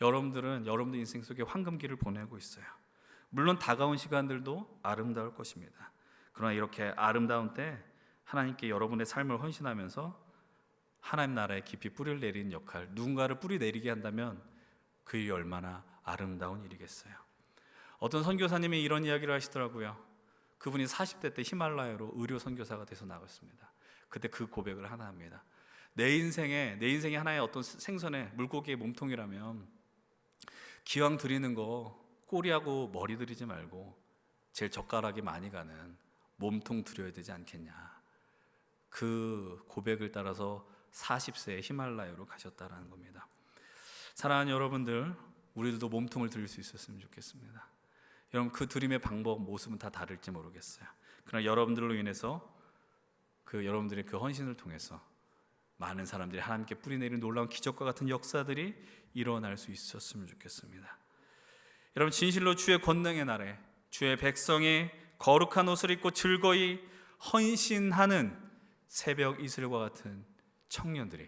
여러분들은 여러분들 인생 속에 황금기를 보내고 있어요. 물론 다가온 시간들도 아름다울 것입니다. 그러나 이렇게 아름다운 때 하나님께 여러분의 삶을 헌신하면서 하나님 나라에 깊이 뿌리를 내리는 역할, 누군가를 뿌리 내리게 한다면 그 일이 얼마나 아름다운 일이겠어요. 어떤 선교사님이 이런 이야기를 하시더라고요. 그분이 40대 때 히말라야로 의료 선교사가 돼서 나갔습니다. 그때 그 고백을 하나 합니다. 내 인생에 하나의 어떤 생선의 물고기의 몸통이라면 기왕 드리는 거 꼬리하고 머리 드리지 말고 제일 젓가락이 많이 가는 몸통 드려야 되지 않겠냐. 그 고백을 따라서 40세에 히말라야로 가셨다라는 겁니다. 사랑하는 여러분들, 우리들도 몸통을 드릴 수 있었으면 좋겠습니다. 여러분 그 드림의 방법, 모습은 다 다를지 모르겠어요. 그러나 여러분들로 인해서 여러분들의 그 헌신을 통해서 많은 사람들이 하나님께 뿌리내리는 놀라운 기적과 같은 역사들이 일어날 수 있었으면 좋겠습니다. 여러분 진실로 주의 권능의 날에 주의 백성이 거룩한 옷을 입고 즐거이 헌신하는 새벽 이슬과 같은 청년들이,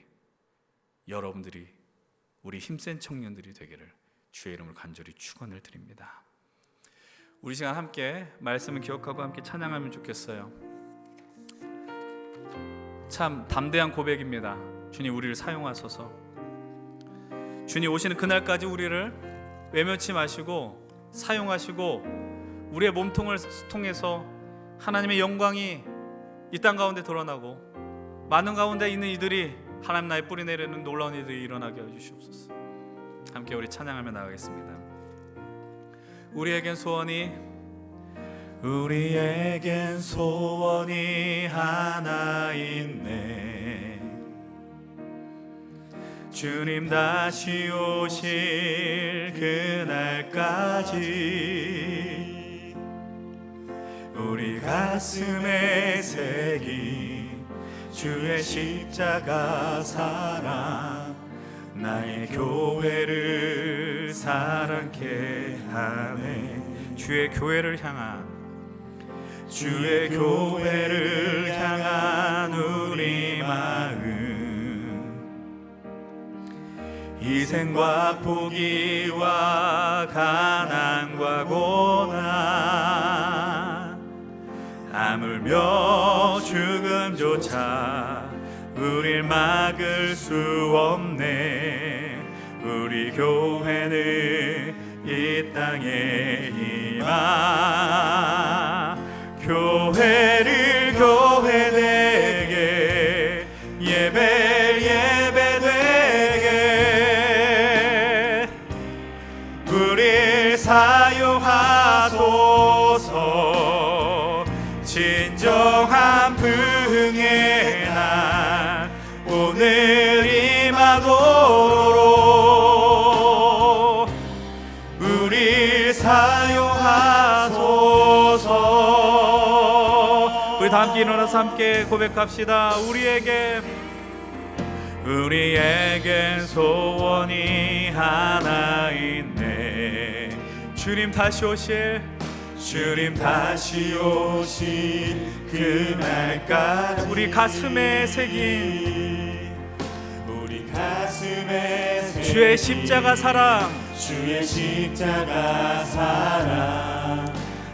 여러분들이 우리 힘센 청년들이 되기를 주의 이름으로 간절히 축원을 드립니다. 우리 시간 함께 말씀을 기억하고 함께 찬양하면 좋겠어요. 참 담대한 고백입니다. 주님 우리를 사용하소서. 주님 오시는 그날까지 우리를 외면치 마시고 사용하시고 우리의 몸통을 통해서 하나님의 영광이 이 땅 가운데 드러나고 많은 가운데 있는 이들이 하나님 나라에 뿌리 내리는 놀라운 일들이 일어나게 해주시옵소서. 함께 우리 찬양하며 나가겠습니다. 우리에겐 소원이 하나 있네. 주님 다시 오실 그날까지 우리 가슴에 새긴 주의 십자가 사랑, 나의 교회를 사랑케 하네. 주의 교회를 향한 우리 마음, 희생과 포기와 가난과 고난, 하물며 죽음조차 우릴 막을 수 없네. 우리 교회는 이 땅에 임하, 교회를 교회되게, 예배되게 우릴 사용하소서. 진정한 부흥의 날 오늘 임하 임하도록 우리 사용하소서. 우리 다 함께 일어나서 함께 고백합시다. 우리에겐 소원이 하나 있네. 주님 다시 오실 그날까지 우리 가슴에 새긴 주의 십자가 사랑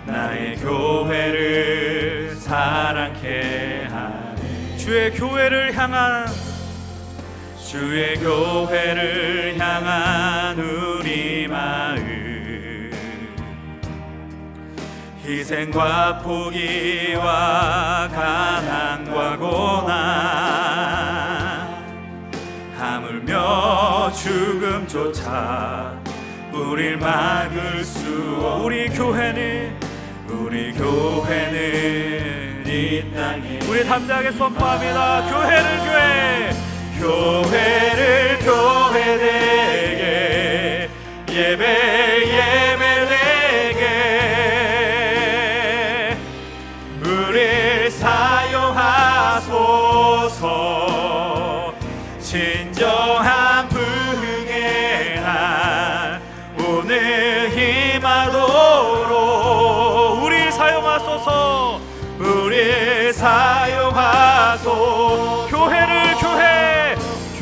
나의 교회를 사랑케 하네. 주의 교회를 향한 우리 마음, 희생과 포기와 가난과 고난, 하물며 죽음조차 우릴 막을 수 없. 우리 교회는 이 땅에 우리 담대하게 선포합니다. 교회를 교회되게 예배되게 우릴 사용하소서. 진정한 부흥의 날 오늘 임하도록 우릴 사용하소서.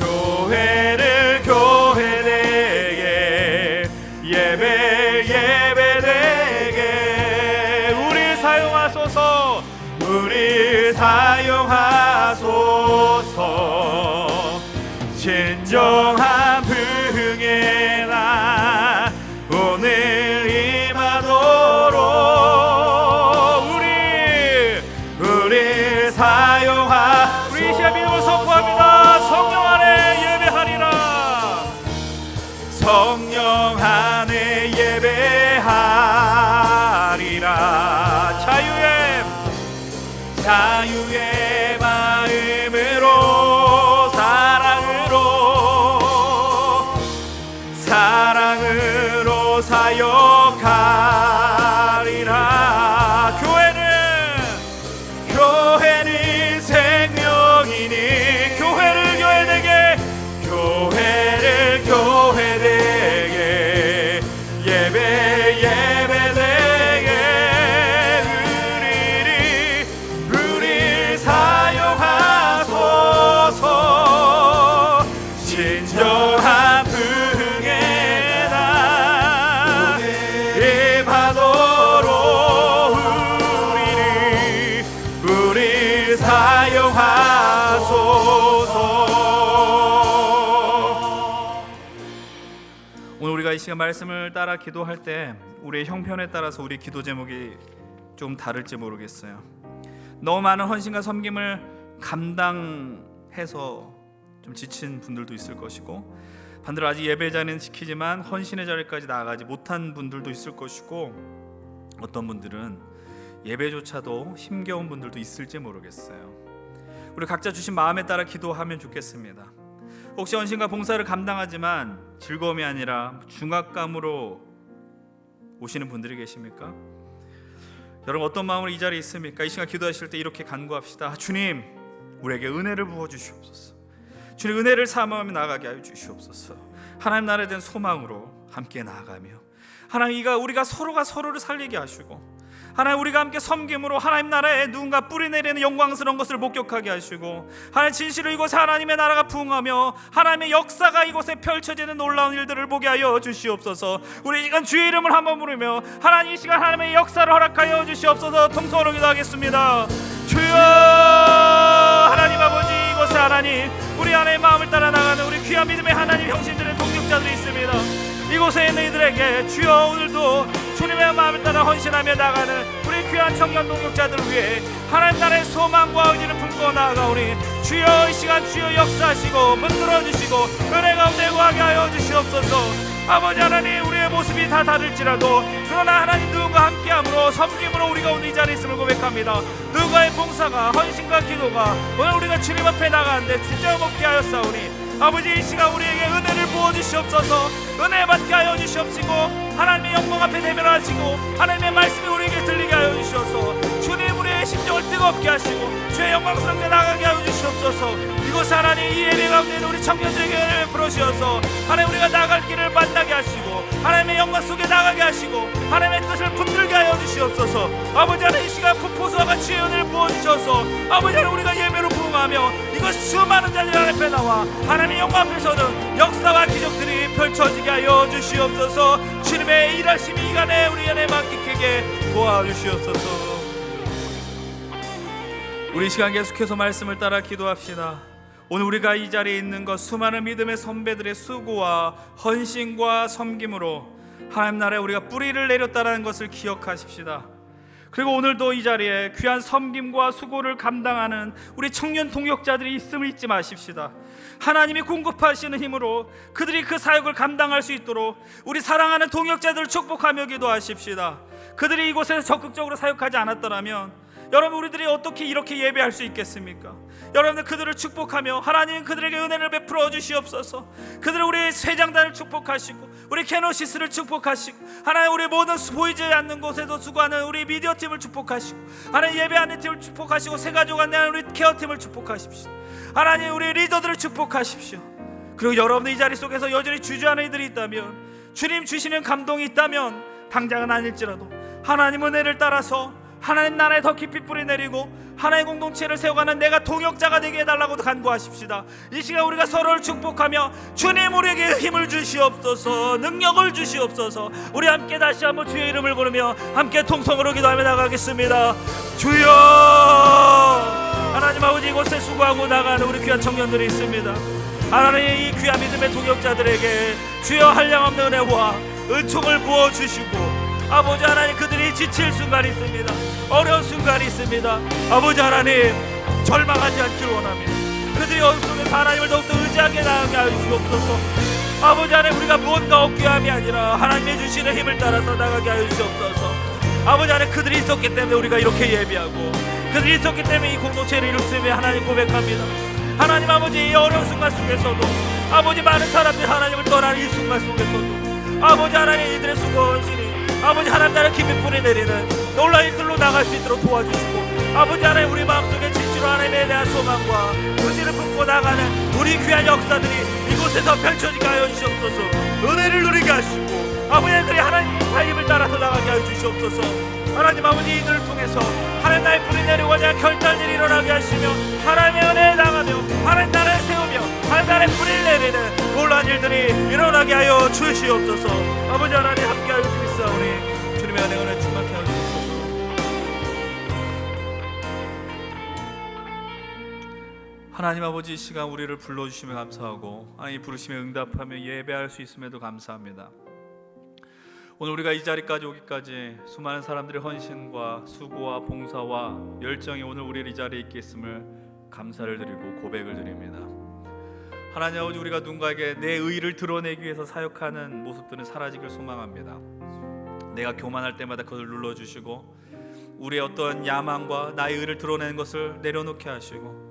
교회를 교회되게 예배되게 우릴 사용하소서. 진정한 부흥의 날 오늘 임하도록 우리 사용하. 우리 이 시간 믿음을 선포합니다. 성령 안에 예배하리라. 성령 안에 예배하리라. 자유의 마음으로 사랑으로 사역하리라. 교회는 생명이니 교회를 교회되게 예배되게 우릴 사용하소서. 진정한 부흥의 날 임하도록 우릴 사용하소서. 오늘 우리가 이 시간 말씀을 따라 기도할 때 우리의 형편에 따라서 우리 기도 제목이 좀 다를지 모르겠어요. 너무 많은 헌신과 섬김을 감당해서 좀 지친 분들도 있을 것이고, 반대로 아직 예배 자리는 지키지만 헌신의 자리까지 나아가지 못한 분들도 있을 것이고, 어떤 분들은 예배조차도 힘겨운 분들도 있을지 모르겠어요. 우리 각자 주신 마음에 따라 기도하면 좋겠습니다. 혹시 헌신과 봉사를 감당하지만 즐거움이 아니라 중압감으로 오시는 분들이 계십니까? 여러분 어떤 마음으로 이 자리에 있습니까? 이 시간 기도하실 때 이렇게 간구합시다. 주님, 우리에게 은혜를 부어주시옵소서. 주님, 은혜를 사모하며 나아가게 하여 주시옵소서. 하나님 나라에 대한 소망으로 함께 나아가며, 하나님 우리가 서로가 서로를 살리게 하시고, 하나님 우리가 함께 섬김으로 하나님 나라에 누군가 뿌리내리는 영광스러운 것을 목격하게 하시고, 하나님 진실로 이곳에 하나님의 나라가 부흥하며 하나님의 역사가 이곳에 펼쳐지는 놀라운 일들을 보게 하여 주시옵소서. 우리 이 시간 주의 이름을 한번 부르며 하나님 이 시간 하나님의 역사를 허락하여 주시옵소서. 통성으로 기도하겠습니다. 주여, 하나님 아버지, 이곳에 하나님 우리 안에 마음을 따라 나가는 우리 귀한 믿음의 하나님 형신들의 동력자들이 있습니다. 이곳에 있는 이들에게 주여 오늘도 주님의 마음을 따라 헌신하며 나가는 우리 귀한 청년 동역자들을 위해 하나님 나라의 소망과 의지를 품고 나아가오니 주여 이 시간 주여 역사하시고 붙들어 주시고 은혜 가운데 거하게 하여 주시옵소서. 아버지 하나님, 우리의 모습이 다 다를지라도 그러나 하나님 누군가 함께함으로 섬김으로 우리가 오늘 이 자리에 있음을 고백합니다. 누군가의 봉사가 헌신과 기도가 오늘 우리가 주님 앞에 나가는데 주저 먹게 하였사오니 아버지, 이 시간 우리에게 은혜를 부어주시옵소서. 은혜 받게 하여 주시옵시고 하나님의 영광 앞에 대면하시고 하나님의 말씀이 우리에게 들리게 하여 주시옵소서. 주님, 우리의 심정을 뜨겁게 하시고 주의 영광스럽게 나가게 하여 주시옵소서. 이곳 하나님, 이 예배 가운데 있는 우리 청년들에게 은혜를 부어주셔서 하나님, 우리가 나갈 길을 만나게 하시고 하나님의 영광 속에 나가게 하시고 하나님의 뜻을 붙들게 하여 주시옵소서. 아버지 하나님, 이 시간 폭포수와 같이 은혜를 부어주셔서 아버지 하나님, 우리가 예배로 부응하며 이것 수많은 자들 앞에 나와 하나님의 영광 앞에서는 역사와 기적들이 펼쳐지게 하여 주시옵소서. 주님의 일하심이 이간에 우리 안에 만끽하게 도와주시옵소서. 우리 시간 계속해서 말씀을 따라 기도합시다. 오늘 우리가 이 자리에 있는 것 수많은 믿음의 선배들의 수고와 헌신과 섬김으로 하나님 나라에 우리가 뿌리를 내렸다는 것을 기억하십시다. 그리고 오늘도 이 자리에 귀한 섬김과 수고를 감당하는 우리 청년 동역자들이 있음을 잊지 마십시다. 하나님이 공급하시는 힘으로 그들이 그 사역을 감당할 수 있도록 우리 사랑하는 동역자들을 축복하며 기도하십시다. 그들이 이곳에서 적극적으로 사역하지 않았더라면 여러분, 우리들이 어떻게 이렇게 예배할 수 있겠습니까? 여러분들, 그들을 축복하며 하나님 그들에게 은혜를 베풀어 주시옵소서. 그들을 우리 세장단을 축복하시고 우리 케노시스를 축복하시고 하나님, 우리 모든 보이지 않는 곳에서 수고하는 우리 미디어 팀을 축복하시고 하나님, 예배하는 팀을 축복하시고 새가족 안내하는 우리 케어 팀을 축복하십시오. 하나님, 우리 리더들을 축복하십시오. 그리고 여러분들 이 자리 속에서 여전히 주저하는 이들이 있다면, 주님 주시는 감동이 있다면 당장은 아닐지라도 하나님 은혜를 따라서 하나님 나라에 더 깊이 뿌리 내리고 하나의 공동체를 세워가는 내가 동역자가 되게 해달라고 간구하십시다. 이 시간 우리가 서로를 축복하며 주님, 우리에게 힘을 주시옵소서, 능력을 주시옵소서. 우리 함께 다시 한번 주의 이름을 부르며 함께 통성으로 기도하며 나가겠습니다. 주여, 하나님 아버지, 이곳에 수고하고 나가는 우리 귀한 청년들이 있습니다. 하나님, 이 귀한 믿음의 동역자들에게 주여 한량없는 은혜와 은총을 부어주시고 아버지 하나님, 그들이 지칠 순간이 있습니다. 어려운 순간이 있습니다. 아버지 하나님, 절망하지 않기를 원합니다. 그들이 어둠 속에서 하나님을 더욱더 의지하게 나가게 하여 주시옵소서. 아버지 하나님, 우리가 무언가 얻기 위함이 아니라 하나님의 주시는 힘을 따라서 나가게 하여 주시옵소서. 아버지 하나님, 그들이 있었기 때문에 우리가 이렇게 예배하고 그들이 있었기 때문에 이 공동체를 이루었음에 하나님 고백합니다. 하나님 아버지, 이 어려운 순간 속에서도 아버지, 많은 사람들이 하나님을 떠나는 이 순간 속에서도 아버지 하나님, 이들의 수고 헌신이 아버지 하나님 나라 깊이 뿌리 내리는 놀라운 일들로 나갈 수 있도록 도와주시고 아버지 하나님, 우리 마음속에 진실로 하나님에 대한 소망과 의지를 품고 나가는 우리 귀한 역사들이 이곳에서 펼쳐지게 하여 주시옵소서. 은혜를 누리게 하시고 아버지 하나님, 하나님의 힘을 따라서 나가게 하여 주시옵소서. 하나님 아버지, 이들을 통해서 하나님 나라의 뿌리 내리고자 결단들이 일어나게 하시며 하나님의 은혜에 나가며 하나님 나라를 세우며 하나님 나라의 뿌리를 내리는 놀라운 일들이 일어나게 하여 주시옵소서. 아버지 하나님, 함께 하여 주시옵소서. 주님의 은혜 충만케 하여 주시옵소서. 하나님 아버지, 이 시간 우리를 불러주시며 감사하고 하나님 부르심에 응답하며 예배할 수 있음에도 감사합니다. 오늘 우리가 이 자리까지 오기까지 수많은 사람들의 헌신과 수고와 봉사와 열정이 오늘 우리를 이 자리에 있게 했음을 감사를 드리고 고백을 드립니다. 하나님 아버지, 우리가 누군가에게 내 의의를 드러내기 위해서 사역하는 모습들은 사라지길 소망합니다. 내가 교만할 때마다 그것을 눌러주시고 우리의 어떤 야망과 나의 의의를 드러내는 것을 내려놓게 하시고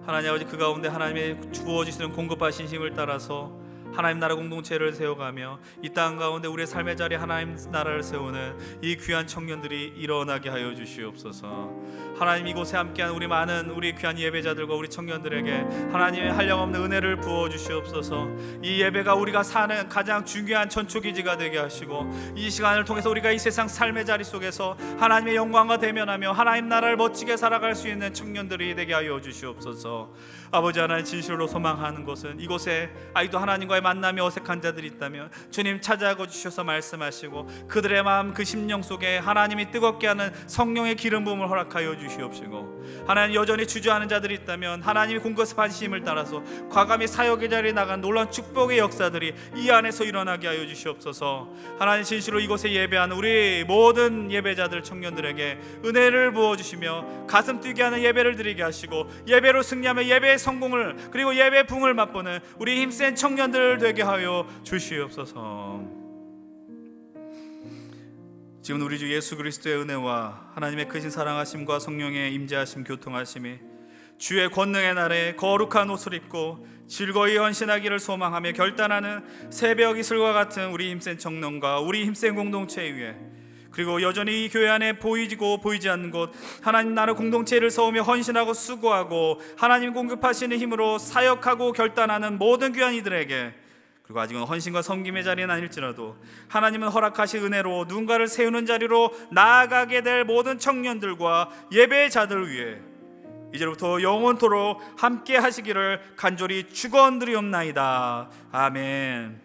하나님 아버지, 그 가운데 하나님의 부어주시는 공급하신 힘을 따라서 하나님 나라 공동체를 세워가며 이 땅 가운데 우리의 삶의 자리에 하나님 나라를 세우는 이 귀한 청년들이 일어나게 하여 주시옵소서. 하나님, 이곳에 함께한 우리 많은 우리 귀한 예배자들과 우리 청년들에게 하나님의 한량없는 은혜를 부어 주시옵소서. 이 예배가 우리가 사는 가장 중요한 전초기지가 되게 하시고 이 시간을 통해서 우리가 이 세상 삶의 자리 속에서 하나님의 영광과 대면하며 하나님 나라를 멋지게 살아갈 수 있는 청년들이 되게 하여 주시옵소서. 아버지 하나님, 진실로 소망하는 것은 이곳에 아이도 하나님과의 만남이 어색한 자들이 있다면 주님 찾아가 주셔서 말씀하시고 그들의 마음, 그 심령 속에 하나님이 뜨겁게 하는 성령의 기름 부음을 허락하여 주시옵시고 하나님, 여전히 주저하는 자들이 있다면 하나님이 공급하신 힘을 따라서 과감히 사역의 자리에 나간 놀라운 축복의 역사들이 이 안에서 일어나게 하여 주시옵소서. 하나님, 진실로 이곳에 예배하는 우리 모든 예배자들 청년들에게 은혜를 부어주시며 가슴 뛰게 하는 예배를 드리게 하시고 예배로 승리하며 예배의 성공을 그리고 예배의 붕을 맛보는 우리 힘센 청년들 되게 하여 주시옵소서. 지금 우리 주 예수 그리스도의 은혜와 하나님의 크신 사랑하심과 성령의 임재하심 교통하심이 주의 권능의 날에 거룩한 옷을 입고 즐거이 헌신하기를 소망하며 결단하는 새벽 이슬과 같은 우리 힘센 청년과 우리 힘센 공동체 위에, 그리고 여전히 이 교회 안에 보이고 보이지 않는 곳 하나님 나라 공동체를 세우며 헌신하고 수고하고 하나님 공급하시는 힘으로 사역하고 결단하는 모든 귀한 이들에게, 그리고 아직은 헌신과 섬김의 자리는 아닐지라도 하나님은 허락하신 은혜로 누군가를 세우는 자리로 나아가게 될 모든 청년들과 예배자들 위해 이제부터 영원토록 함께 하시기를 간절히 축원드리옵나이다. 아멘.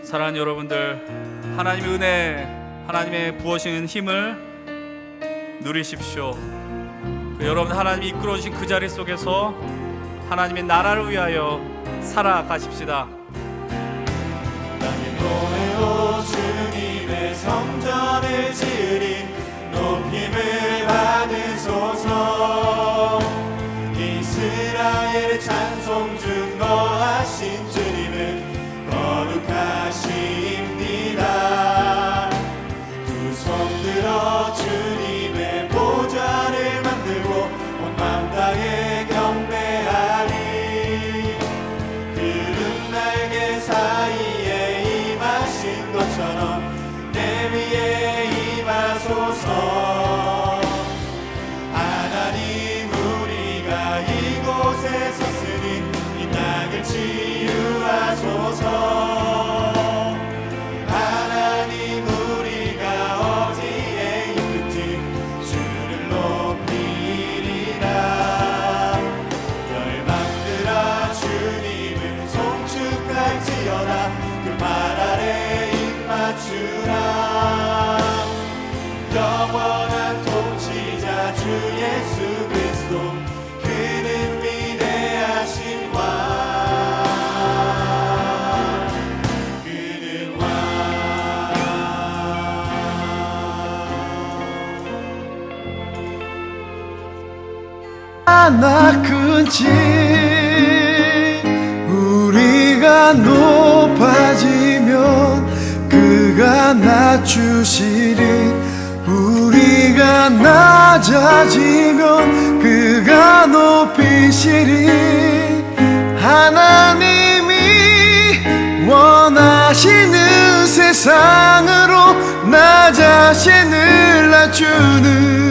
사랑하는 여러분들, 하나님의 은혜, 하나님의 부어주신 힘을 누리십시오. 여러분, 하나님이 이끌어주신 그 자리 속에서 하나님의 나라를 위하여 살아가십시다. 땅의 노래로 주님의 성전을 지으리 높임을 받으소서. 이스라엘의 찬송 증거하신 주님은 거룩하십니다. 두 손 들어 주님의 보좌를 만들고 온 맘 다해 경배하리. 구름 날개 사이에 임하신 것처럼 내 위에 임하소서. 하나님 우리가 이곳에 섰으니 이 땅을 치유하소서. 하나님 우리가 어디에 있든지 주를 높이리라. 열방들아 주님을 송축할지어다. 그 말 아래 입맞추라. 영원한 통치자 주 예수 그리스도, 그는 위대하신 왕, 그는 왕. 하나 큰지 우리가 높아지면 그가 낮추시리. 우리가 낮아지면 그가 높이시리. 하나님이 원하시는 세상으로 나 자신을 낮추는